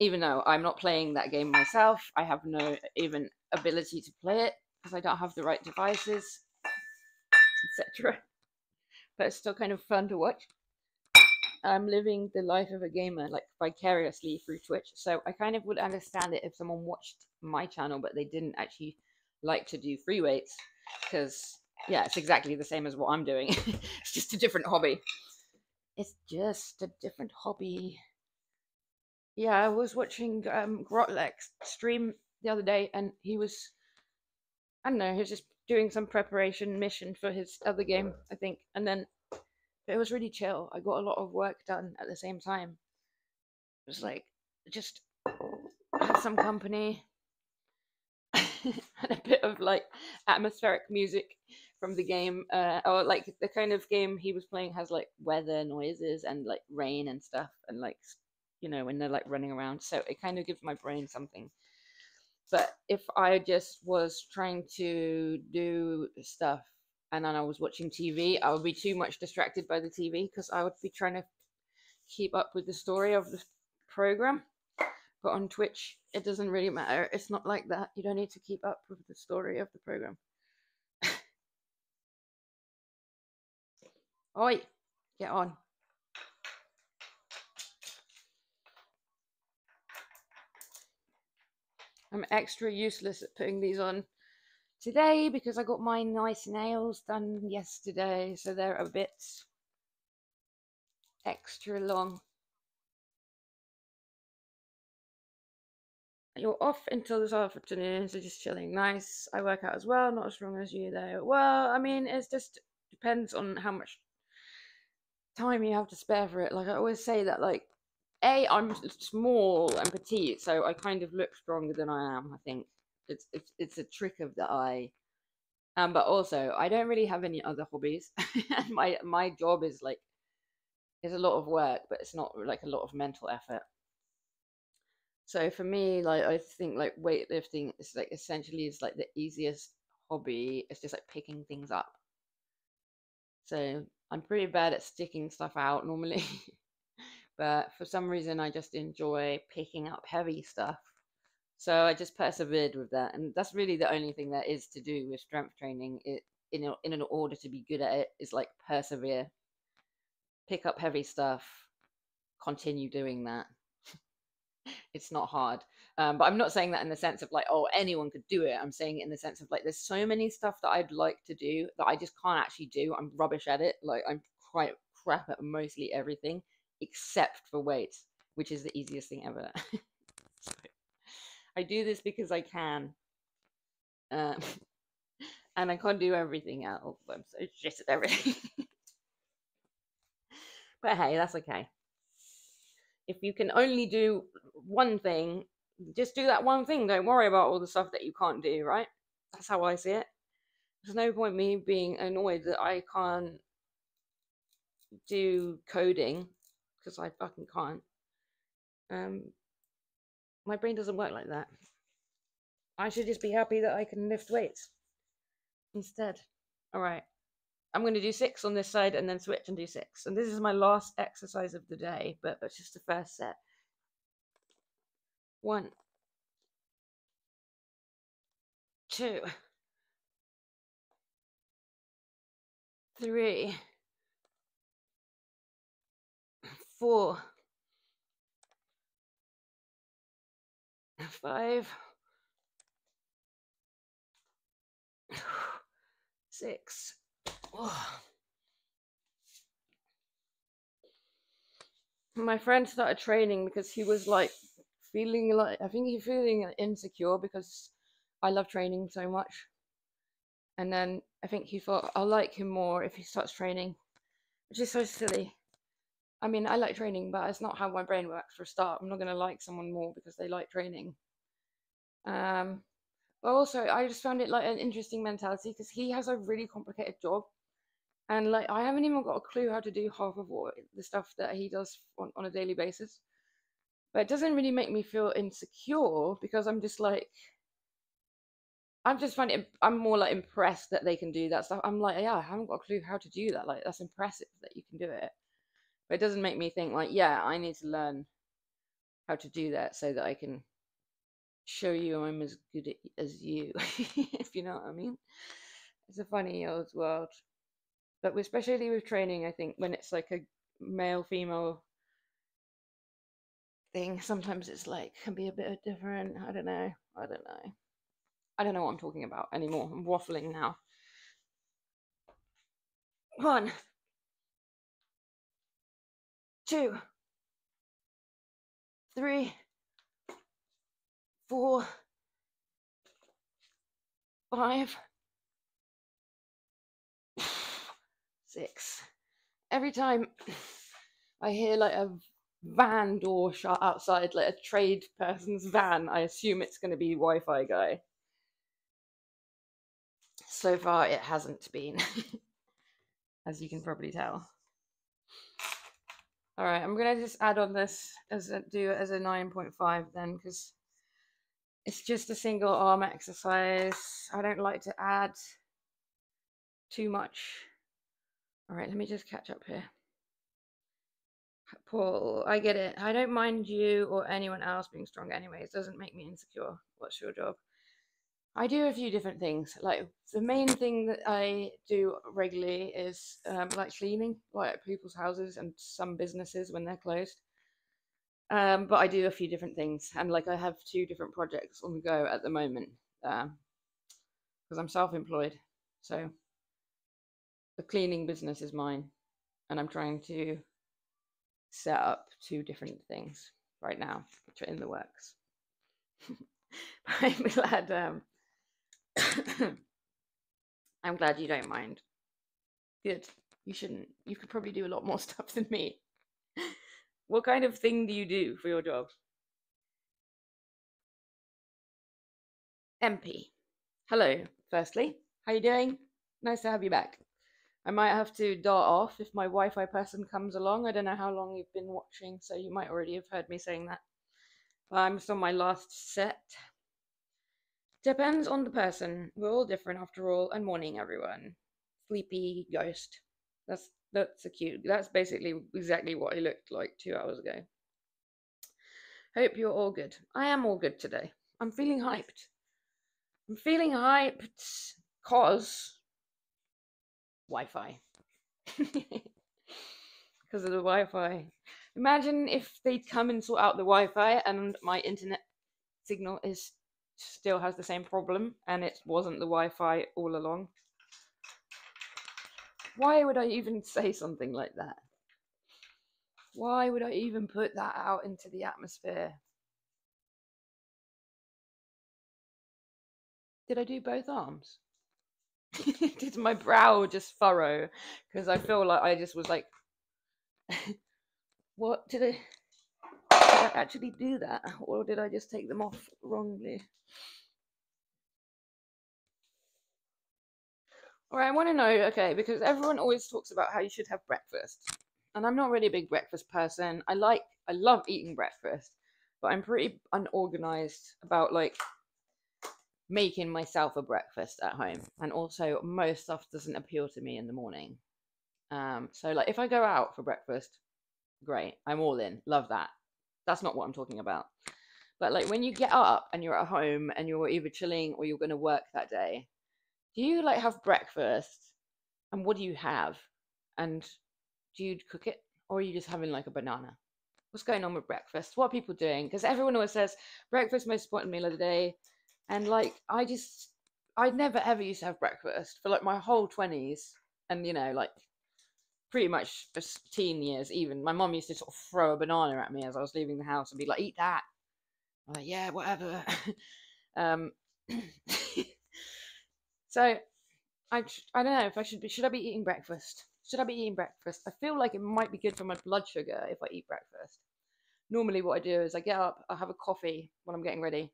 Even though I'm not playing that game myself, I have no even ability to play it because I don't have the right devices, etc. But it's still kind of fun to watch. I'm living the life of a gamer, like vicariously through Twitch. So I kind of would understand it if someone watched my channel, but they didn't actually like to do free weights, because yeah, it's exactly the same as what I'm doing. It's just a different hobby. It's just a different hobby. Yeah, I was watching Grotlek stream the other day, and he was, I don't know, he was just doing some preparation mission for his other game, I think, and then it was really chill. I got a lot of work done at the same time. It was like just had some company and a bit of like atmospheric music from the game, or like the kind of game he was playing has like weather noises and like rain and stuff, and like, you know, when they're like running around, so it kind of gives my brain something. But if I just was trying to do stuff and then I was watching TV, I would be too much distracted by the TV because I would be trying to keep up with the story of the program. But on Twitch, it doesn't really matter. It's not like that. You don't need to keep up with the story of the program. Oi, get on. I'm extra useless at putting these on today because I got my nice nails done yesterday, so they're a bit extra long. You're off until this afternoon, so just chilling. Nice. I work out as well, not as strong as you though. Well, I mean, it's just depends on how much time you have to spare for it. Like I always say that, like, I'm small and petite, so I kind of look stronger than I am. I think it's a trick of the eye. But also I don't really have any other hobbies. And my job is like is a lot of work, but it's not like a lot of mental effort. So for me, like I think like weightlifting is like essentially is like the easiest hobby. It's just like picking things up. So I'm pretty bad at sticking stuff out normally. But for some reason I just enjoy picking up heavy stuff. So I just persevered with that, and that's really the only thing that is to do with strength training. It in an order to be good at it is like persevere, pick up heavy stuff, continue doing that. It's not hard. But I'm not saying that in the sense of like, oh, anyone could do it. I'm saying it in the sense of like, there's so many stuff that I'd like to do that I just can't actually do. I'm rubbish at it. Like, I'm quite crap at mostly everything except for weights, which is the easiest thing ever. So, I do this because I can. Um, and I can't do everything else. I'm so shit at everything. But hey, that's okay. If you can only do one thing, just do that one thing. Don't worry about all the stuff that you can't do, right? That's how I see it. There's no point me being annoyed that I can't do coding because I fucking can't. Um, my brain doesn't work like that. I should just be happy that I can lift weights instead. All right. I'm going to do 6 on this side and then switch and do 6. And this is my last exercise of the day, but it's just the first set. 1, 2, 3, 4, 5, 6. Oh. My friend started training because he was like feeling like, I think he's feeling insecure because I love training so much. And then I think he thought I'll like him more if he starts training, which is so silly. I mean, I like training, but it's not how my brain works for a start. I'm not going to like someone more because they like training. But also, I just found it like an interesting mentality because he has a really complicated job. And like, I haven't even got a clue how to do half of what the stuff that he does on a daily basis. But it doesn't really make me feel insecure because I'm just like, I'm just finding I'm more like impressed that they can do that stuff. I'm like, yeah, I haven't got a clue how to do that. Like, that's impressive that you can do it. But it doesn't make me think like, yeah, I need to learn how to do that so that I can show you I'm as good as you, if you know what I mean. It's a funny old world. But especially with training, I think when it's like a male female thing, sometimes it's like can be a bit different. I don't know. I don't know. I don't know what I'm talking about anymore. I'm waffling now. 1, 2, 3, 4, 5, 6. Every time I hear like a van door shut outside, like a trade person's van, I assume it's going to be Wi-Fi guy. So far, it hasn't been, as you can probably tell. All right, I'm gonna just add on this do it as a 9.5 then, because it's just a single arm exercise. I don't like to add too much. All right, let me just catch up here. Paul, I get it. I don't mind you or anyone else being strong anyway. It doesn't make me insecure. What's your job? I do a few different things. Like the main thing that I do regularly is like cleaning, like at people's houses and some businesses when they're closed. But I do a few different things, and like I have 2 different projects on the go at the moment because I'm self-employed. So the cleaning business is mine, and I'm trying to set up 2 different things right now, which are in the works. I'm glad. I'm glad you don't mind. Good. You shouldn't. You could probably do a lot more stuff than me. What kind of thing do you do for your job? MP. Hello, firstly. How you doing? Nice to have you back. I might have to dart off if my Wi-Fi person comes along. I don't know how long you've been watching, so you might already have heard me saying that. I'm still on my last set. Depends on the person. We're all different after all. And morning, everyone. Sleepy ghost. That's a cute. That's basically exactly what I looked like 2 hours ago. Hope you're all good. I am all good today. I'm feeling hyped. I'm feeling hyped cause Wi-Fi. Because of the Wi-Fi. Imagine if they'd come and sort out the Wi-Fi and my internet signal is still has the same problem and it wasn't the Wi-Fi all along. Why would I even say something like that? Why would I even put that out into the atmosphere? Did I do both arms? Did my brow just furrow? Because I feel like I just was like, what did I actually do that? Or did I just take them off wrongly? All right, I want to know, okay, because everyone always talks about how you should have breakfast. And I'm not really a big breakfast person. I love eating breakfast, but I'm pretty unorganized about like making myself a breakfast at home. And also most stuff doesn't appeal to me in the morning. So like if I go out for breakfast, great. I'm all in. Love that. That's not what I'm talking about. But like when you get up and you're at home and you're either chilling or you're going to work that day, do you like have breakfast and what do you have? And do you cook it or are you just having like a banana? What's going on with breakfast? What are people doing? Because everyone always says breakfast most important meal of the day. And like I never ever used to have breakfast for like my whole 20s and like pretty much teen years even. My mom used to sort of throw a banana at me as I was leaving the house and be like, eat that. I'm like, yeah, whatever. um, so I don't know if should I be eating breakfast? Should I be eating breakfast? I feel like it might be good for my blood sugar if I eat breakfast. Normally what I do is I get up, I have a coffee when I'm getting ready,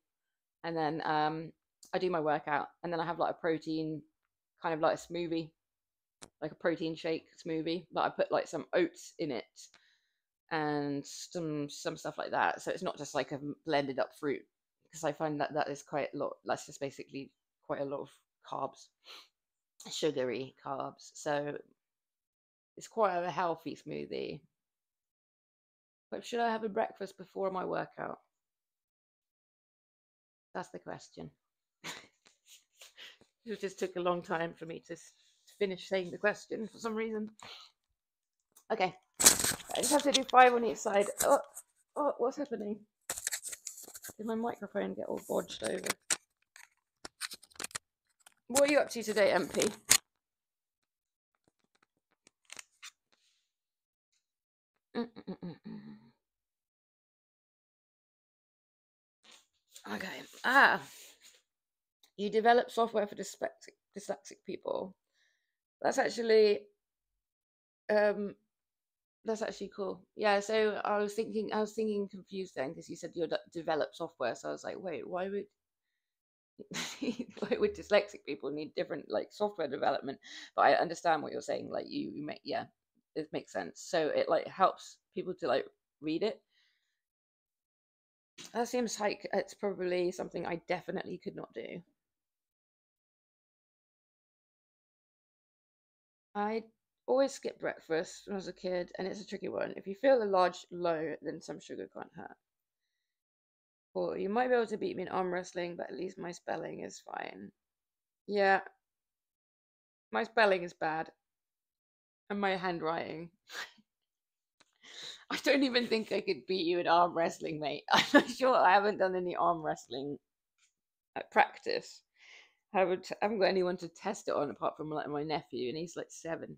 and then I do my workout, and then I have like a protein, kind of like a smoothie, like a protein shake smoothie, but I put like some oats in it and some stuff like that. So it's not just like a blended up fruit, because I find that is quite a lot. That's just basically quite a lot of carbs, sugary carbs. So it's quite a healthy smoothie. But should I have a breakfast before my workout? That's the question. It just took a long time for me to finish saying the question for some reason. Okay, I just have to do 5 on each side. Oh, what's happening? Did my microphone get all bodged over? What are you up to today, MP? Okay. You develop software for dyslexic people. That's actually um that's actually cool. Yeah, so I was thinking confused then because you said you develop software, so I was like, wait, why would why would dyslexic people need different like software development? But I understand what you're saying. Like you make yeah, it makes sense. So it like helps people to like read it. That seems like it's probably something I definitely could not do. I always skip breakfast when I was a kid, and it's a tricky one. If you feel a large low, then some sugar can't hurt. Or you might be able to beat me in arm wrestling, but at least my spelling is fine. Yeah, my spelling is bad, and my handwriting. I don't even think I could beat you in arm wrestling, mate. I'm not sure. I haven't done any arm wrestling at practice. I haven't got anyone to test it on apart from like my nephew, and he's like 7.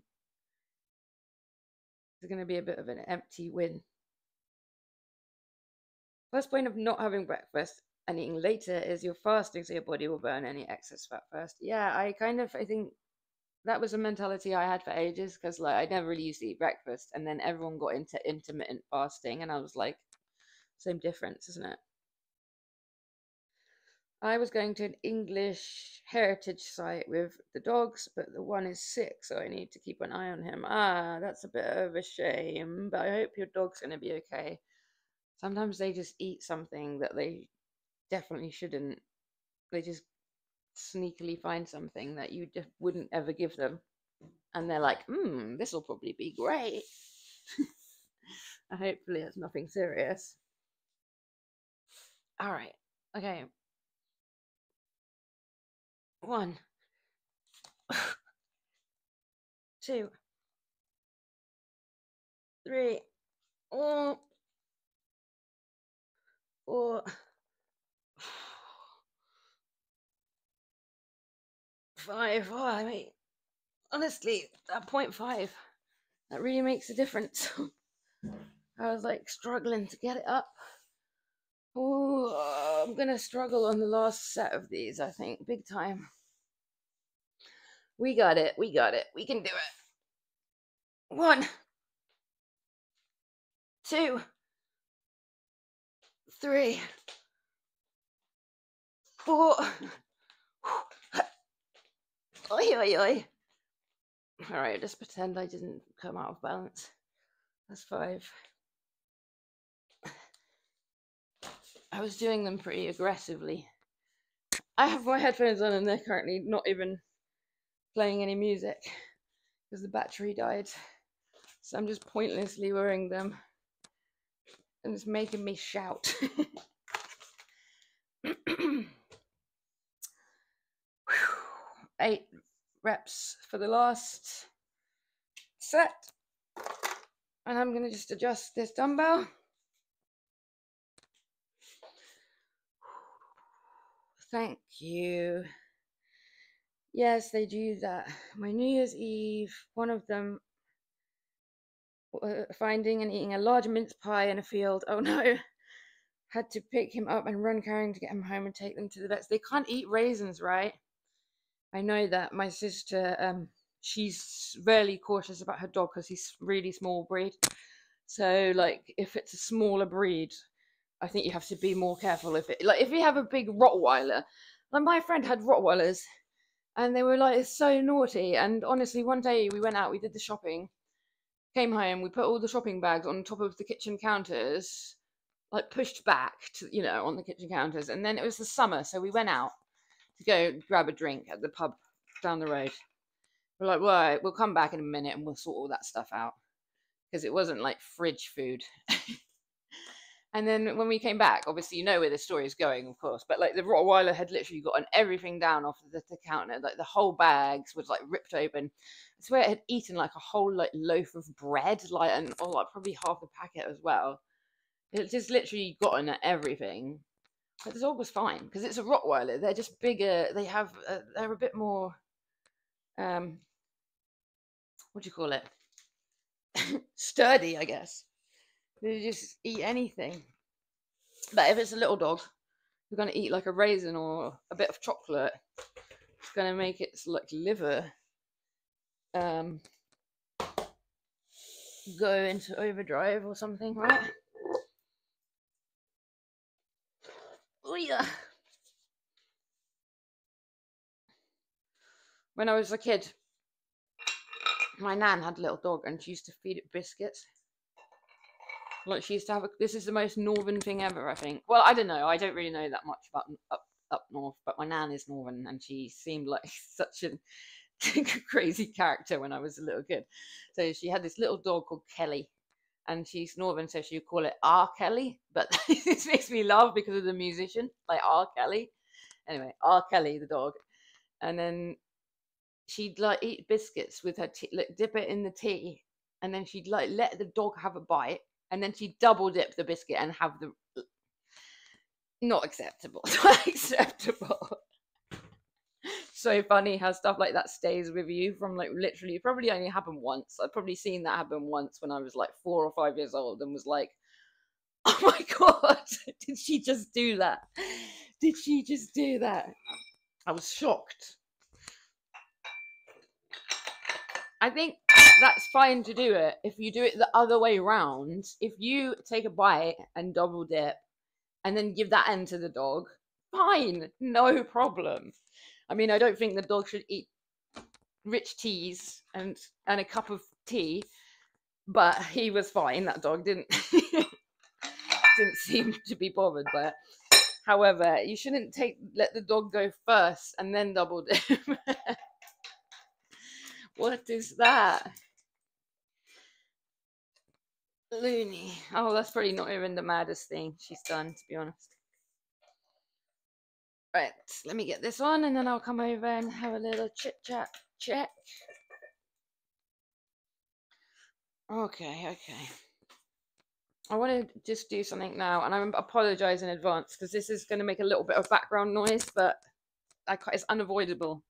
It's going to be a bit of an empty win. First point of not having breakfast. and eating later is you're fasting, so your body will burn any excess fat first. Yeah, I think that was a mentality I had for ages because like I never really used to eat breakfast, and then everyone got into intermittent fasting, and I was like, same difference, isn't it? I was going to an English heritage site with the dogs, but the one is sick, so I need to keep an eye on him. Ah, that's a bit of a shame, but I hope your dog's going to be okay. Sometimes they just eat something that they definitely shouldn't. They just sneakily find something that you just wouldn't ever give them. And they're like, this will probably be great. Hopefully it's nothing serious. All right. Okay. 1, 2, 3, 4, 4, 5. Oh, I mean, honestly, that 0.5, that really makes a difference. I was like struggling to get it up. Oh, I'm gonna struggle on the last set of these, I think, big time. We got it. We got it. We can do it. 1, 2, 3, 4. Oi, oi, oi. All right, just pretend I didn't come out of balance. That's 5. I was doing them pretty aggressively. I have my headphones on and they're currently not even playing any music because the battery died. So I'm just pointlessly wearing them and it's making me shout. 8 reps for the last set. And I'm going to just adjust this dumbbell. Thank you. Yes, they do that. My New Year's Eve, one of them finding and eating a large mince pie in a field. Oh no. Had to pick him up and run carrying to get him home and take them to the vets. They can't eat raisins, right? I know that. My sister, she's really cautious about her dog because he's really small breed. So, like, if it's a smaller breed, I think you have to be more careful. If you have a big Rottweiler, like my friend had Rottweilers, and they were like so naughty. And honestly, one day we went out, we did the shopping, came home, we put all the shopping bags on top of the kitchen counters, like pushed back to, on the kitchen counters. And then it was the summer, so we went out to go grab a drink at the pub down the road. We're like, well, we'll come back in a minute and we'll sort all that stuff out because it wasn't like fridge food. And then when we came back, obviously you know where the story is going, of course, but like the Rottweiler had literally gotten everything down off the counter, like the whole bags was like ripped open. I swear it had eaten like a whole like loaf of bread, or like probably half the packet as well. It just literally gotten at everything. But the dog was fine because it's a Rottweiler. They're just bigger. They're a bit more, what do you call it? Sturdy, I guess. They just eat anything. But if it's a little dog, you're going to eat like a raisin or a bit of chocolate. It's going to make its like liver go into overdrive or something, right? Oh yeah. When I was a kid, my nan had a little dog and she used to feed it biscuits. Like she used to have this is the most northern thing ever, I think. Well, I don't know. I don't really know that much about up north, but my nan is northern and she seemed like such a crazy character when I was a little kid. So she had this little dog called Kelly, and she's northern, so she would call it R. Kelly. But this makes me laugh because of the musician, like R. Kelly. Anyway, R. Kelly, the dog, and then she'd like eat biscuits with her tea, like dip it in the tea, and then she'd like let the dog have a bite, and then she'd double dip the biscuit and have the not acceptable, not acceptable. So funny how stuff like that stays with you from like literally, it probably only happened once. I've probably seen that happen once when I was like 4 or 5 years old and was like, Oh my God. Did she just do that? Did she just do that? I was shocked. I think that's fine to do it if you do it the other way round. If you take a bite and double dip and then give that end to the dog, fine, no problem. I mean, I don't think the dog should eat rich teas and a cup of tea, but he was fine. That dog didn't didn't seem to be bothered by it. However, you shouldn't let the dog go first and then double dip. What is that? Loony. Oh, that's probably not even the maddest thing she's done, to be honest. Right, let me get this on and then I'll come over and have a little chit chat check. Okay. I want to just do something now, and I apologize in advance because this is going to make a little bit of background noise, but it's unavoidable.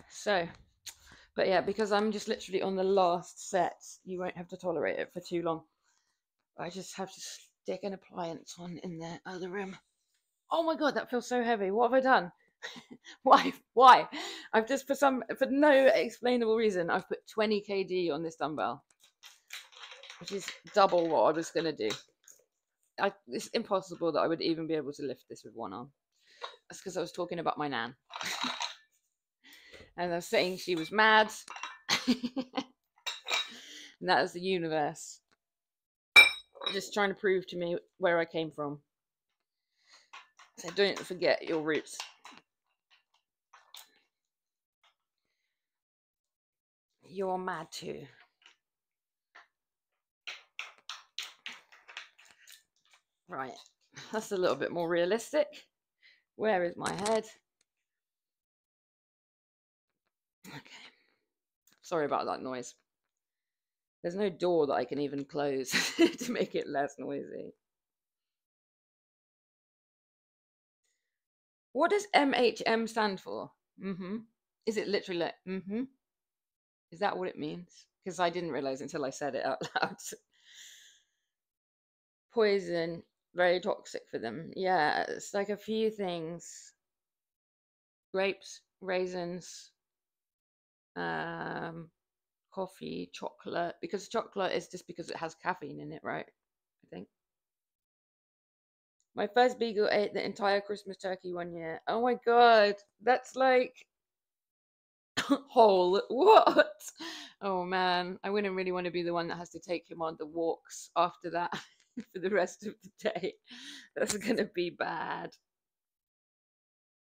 So, but yeah, because I'm just literally on the last set, you won't have to tolerate it for too long. I just have to stick an appliance on in the other room. Oh my God, that feels so heavy. What have I done? Why? I've just, for no explainable reason, I've put 20 kg on this dumbbell, which is double what I was going to do. It's impossible that I would even be able to lift this with one arm. That's because I was talking about my nan. And I was saying she was mad. And that is the universe just trying to prove to me where I came from. So don't forget your roots. You're mad too. Right, that's a little bit more realistic. Where is my head? Okay. Sorry about that noise. There's no door that I can even close to make it less noisy. What does MHM stand for? Is it literally like, Is that what it means? Because I didn't realize until I said it out loud. Poison, very toxic for them. Yeah, it's like a few things. Grapes, raisins, coffee, chocolate. Because chocolate is just because it has caffeine in it, right? I think. My first beagle ate the entire Christmas turkey one year. Oh my God, that's like whole. What? Oh man, I wouldn't really want to be the one that has to take him on the walks after that for the rest of the day. That's gonna be bad.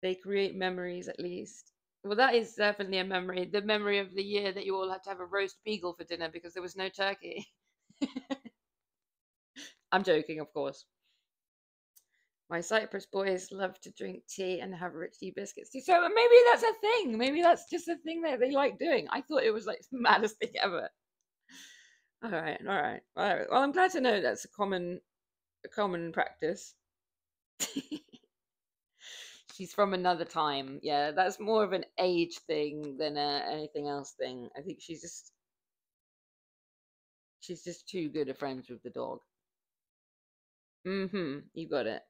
They create memories at least. Well, that is definitely a memory. The memory of the year that you all had to have a roast beagle for dinner because there was no turkey. I'm joking, of course. My Cyprus boys love to drink tea and have rich tea biscuits too. So maybe that's a thing. Maybe that's just a thing that they like doing. I thought it was like the maddest thing ever. All right. Well, I'm glad to know that's a common practice. She's from another time. Yeah, that's more of an age thing than anything else thing. I think she's just too good of friends with the dog. You got it.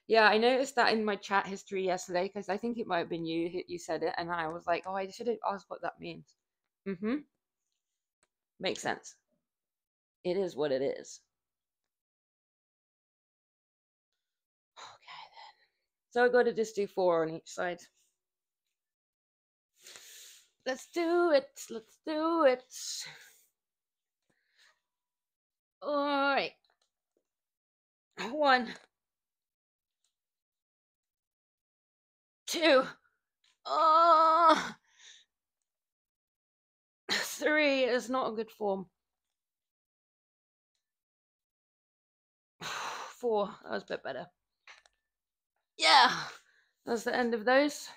Yeah, I noticed that in my chat history yesterday because I think it might have been you said it, and I was like, oh, I should have asked what that means. Makes sense. It is what it is. Okay then. So I got to just do 4 on each side. Let's do it. Let's do it. All right. 1, 2. Oh, 3 is not a good form. 4, that was a bit better. Yeah, that's the end of those.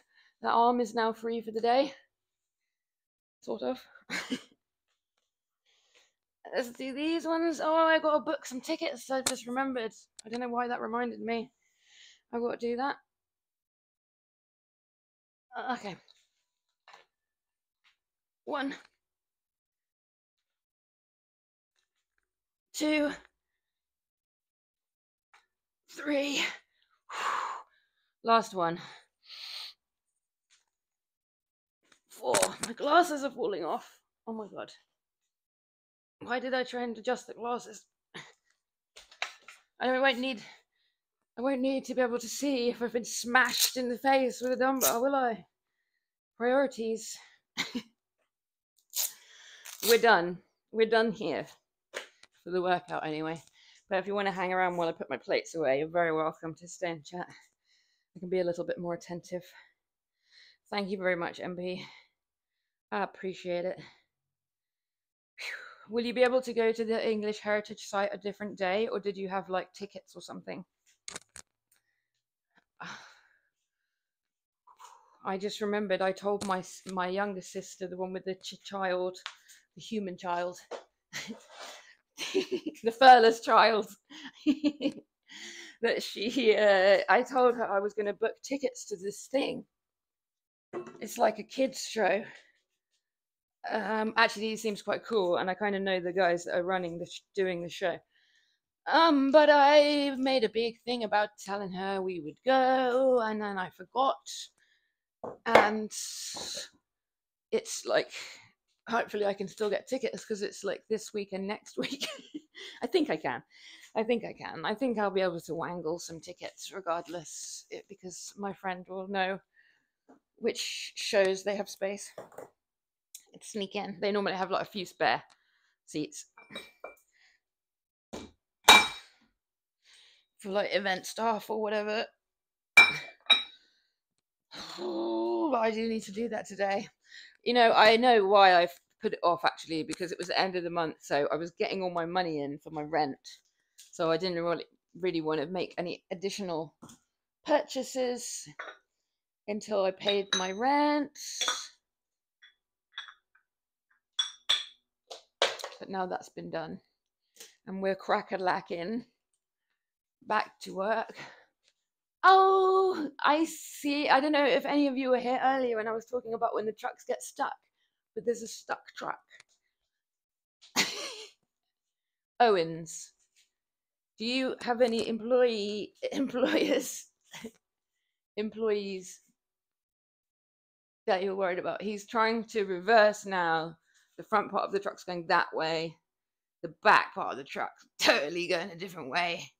The arm is now free for the day. Sort of. Let's do these ones. Oh, I got to book some tickets. I just remembered. I don't know why that reminded me. I got to do that. Okay. 1, 2, 3. Last one. 4. My glasses are falling off. Oh my god. Why did I try and adjust the glasses? I won't need to be able to see if I've been smashed in the face with a dumbbell, will I? Priorities. We're done. We're done here for the workout anyway. But if you want to hang around while I put my plates away, you're very welcome to stay and chat. I can be a little bit more attentive. Thank you very much, MP. I appreciate it. Will you be able to go to the English Heritage site a different day, or did you have like tickets or something? I just remembered I told my youngest sister, the one with the child, the human child, the furless child, that I told her I was going to book tickets to this thing. It's like a kids show. Actually, it seems quite cool, and I kind of know the guys that are doing the show. But I made a big thing about telling her we would go, and then I forgot. And it's like, hopefully I can still get tickets because it's like this week and next week. I think I can. I think I'll be able to wangle some tickets regardless, because my friend will know which shows they have space. And sneak in. They normally have like a few spare seats for like event staff or whatever. Oh, I do need to do that today. You know, I know why I've put it off actually, because it was the end of the month, so I was getting all my money in for my rent, so I didn't really want to make any additional purchases until I paid my rent. But now that's been done, and we're crack-a-lacking back to work. Oh, I see. I don't know if any of you were here earlier when I was talking about when the trucks get stuck, but there's a stuck truck. Owens, do you have any employees that you're worried about? He's trying to reverse now. The front part of the truck's going that way. The back part of the truck's totally going a different way.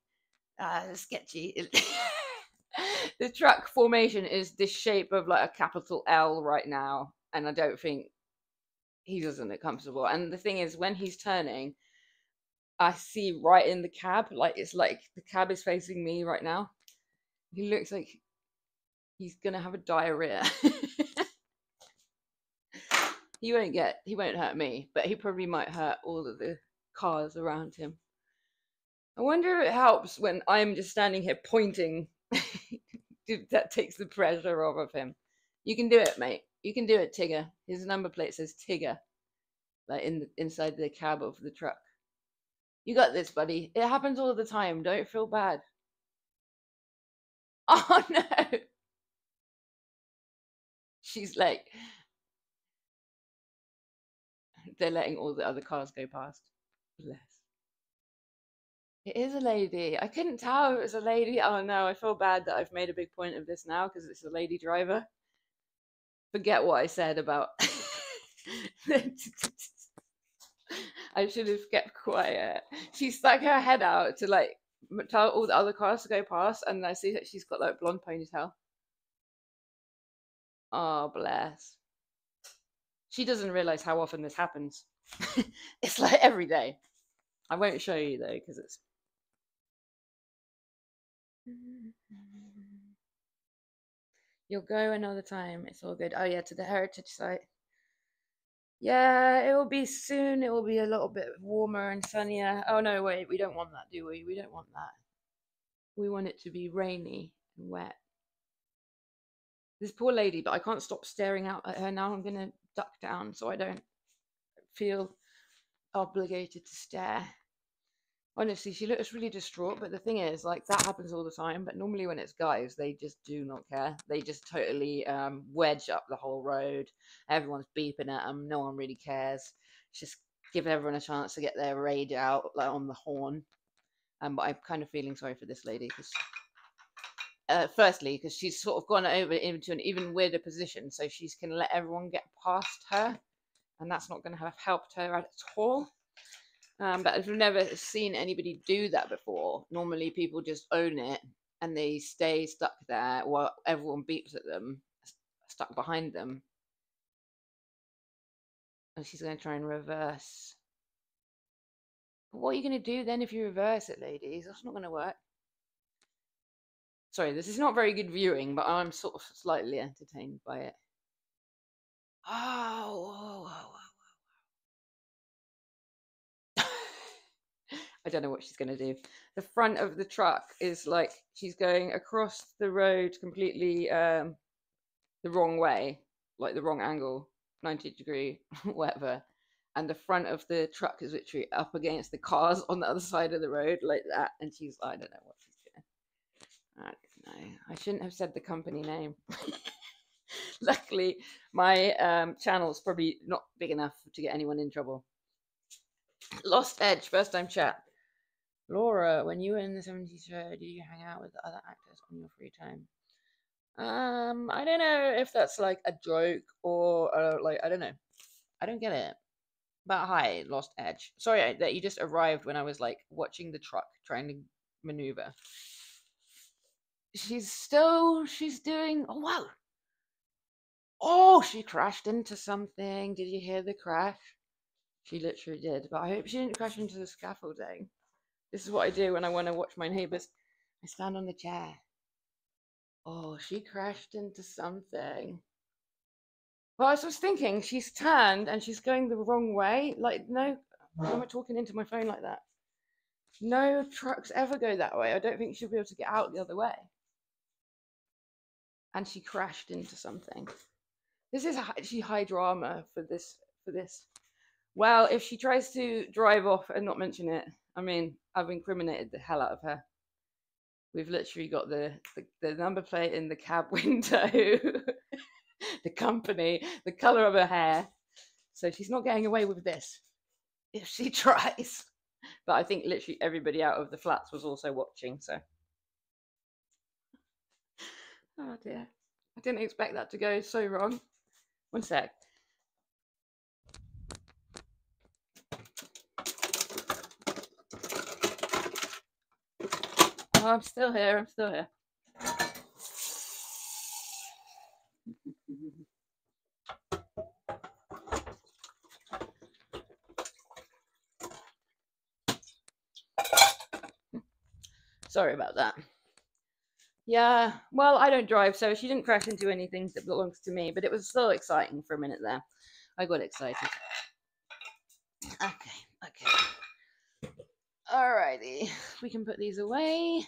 Sketchy. The truck formation is the shape of like a capital L right now, and I don't think he doesn't look comfortable. And the thing is, when he's turning, I see right in the cab, like it's like the cab is facing me right now. He looks like he's gonna have a diarrhea. He won't hurt me, but he probably might hurt all of the cars around him. I wonder if it helps when I'm just standing here pointing. That takes the pressure off of him. You can do it, mate. You can do it, Tigger. His number plate says Tigger, like inside the cab of the truck. You got this, buddy. It happens all the time. Don't feel bad. Oh no. She's like, they're letting all the other cars go past. Bless. It is a lady. I couldn't tell it was a lady. Oh no, I feel bad that I've made a big point of this now because it's a lady driver. Forget what I said about. I should have kept quiet. She stuck her head out to like tell all the other cars to go past, and I see that she's got like blonde ponytail. Oh, bless. She doesn't realize how often this happens. It's like every day. I won't show you though, because it's. You'll go another time. It's all good. Oh yeah, to the heritage site. Yeah, it will be soon. It will be a little bit warmer and sunnier. Oh no, wait, we don't want that, do we? We don't want that. We want it to be rainy and wet. This poor lady, but I can't stop staring out at her now. I'm gonna duck down so I don't feel obligated to stare. Honestly, she looks really distraught, but the thing is, like, that happens all the time, but normally when it's guys, they just do not care. They just totally wedge up the whole road. Everyone's beeping at them. No one really cares. It's just give everyone a chance to get their raid out, like on the horn. But I'm kind of feeling sorry for this lady because, firstly, because she's sort of gone over into an even weirder position, so she's going to let everyone get past her, and that's not going to have helped her at all. But if you've never seen anybody do that before, normally people just own it and they stay stuck there while everyone beeps at them, stuck behind them. And she's going to try and reverse. But what are you going to do then if you reverse it, ladies? That's not going to work. Sorry, this is not very good viewing, but I'm sort of slightly entertained by it. Oh, whoa, whoa, whoa. I don't know what she's going to do. The front of the truck is like she's going across the road completely the wrong way, like the wrong angle, 90-degree, whatever. And the front of the truck is literally up against the cars on the other side of the road, like that. And she's, I don't know what she's doing. I don't know. I shouldn't have said the company name. Luckily, my channel's probably not big enough to get anyone in trouble. Lost Edge, first time chat. Laura, when you were in the 70s show, did you hang out with the other actors on your free time? I don't know if that's like a joke or like, I don't know. I don't get it. But hi, Lost Edge. Sorry that you just arrived when I was like watching the truck trying to maneuver. She's doing, oh wow. Oh, she crashed into something. Did you hear the crash? She literally did, but I hope she didn't crash into the scaffolding. This is what I do when I want to watch my neighbors. I stand on the chair. Oh, she crashed into something. Well, I was just thinking, she's turned and she's going the wrong way. Like, no, why am I talking into my phone like that? No trucks ever go that way. I don't think she'll be able to get out the other way. And she crashed into something. This is actually high drama for this. Well, if she tries to drive off and not mention it, I mean, I've incriminated the hell out of her. We've literally got the number plate in the cab window, the company, the color of her hair. So she's not getting away with this if she tries. But I think literally everybody out of the flats was also watching, so. Oh dear. I didn't expect that to go so wrong. One sec. Oh, I'm still here. Sorry about that. Yeah, well, I don't drive, so she didn't crash into anything that belongs to me, but it was so exciting for a minute there. I got excited. Okay. Alrighty, we can put these away.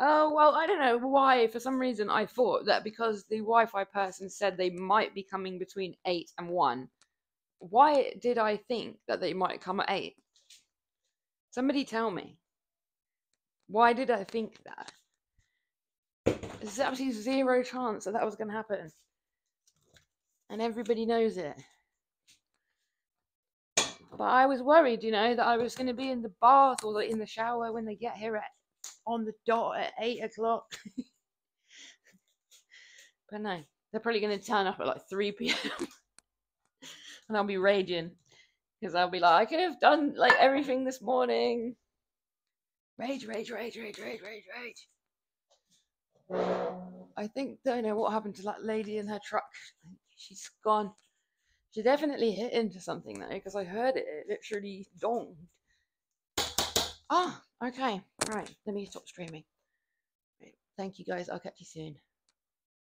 Oh, well, I don't know why. For some reason, I thought that because the Wi-Fi person said they might be coming between 8 and 1. Why did I think that they might come at 8? Somebody tell me. Why did I think that? There's absolutely zero chance that was going to happen. And everybody knows it. But I was worried, that I was going to be in the bath or in the shower when they get here on the dot at 8 o'clock. But no, they're probably going to turn up at like 3 p.m. and I'll be raging because I'll be like, I could have done like everything this morning. Rage. I think, don't know what happened to that lady in her truck. She's gone. She definitely hit into something though, because I heard it. It literally donged. Ah, okay. Right. Let me stop streaming. Right. Thank you guys. I'll catch you soon.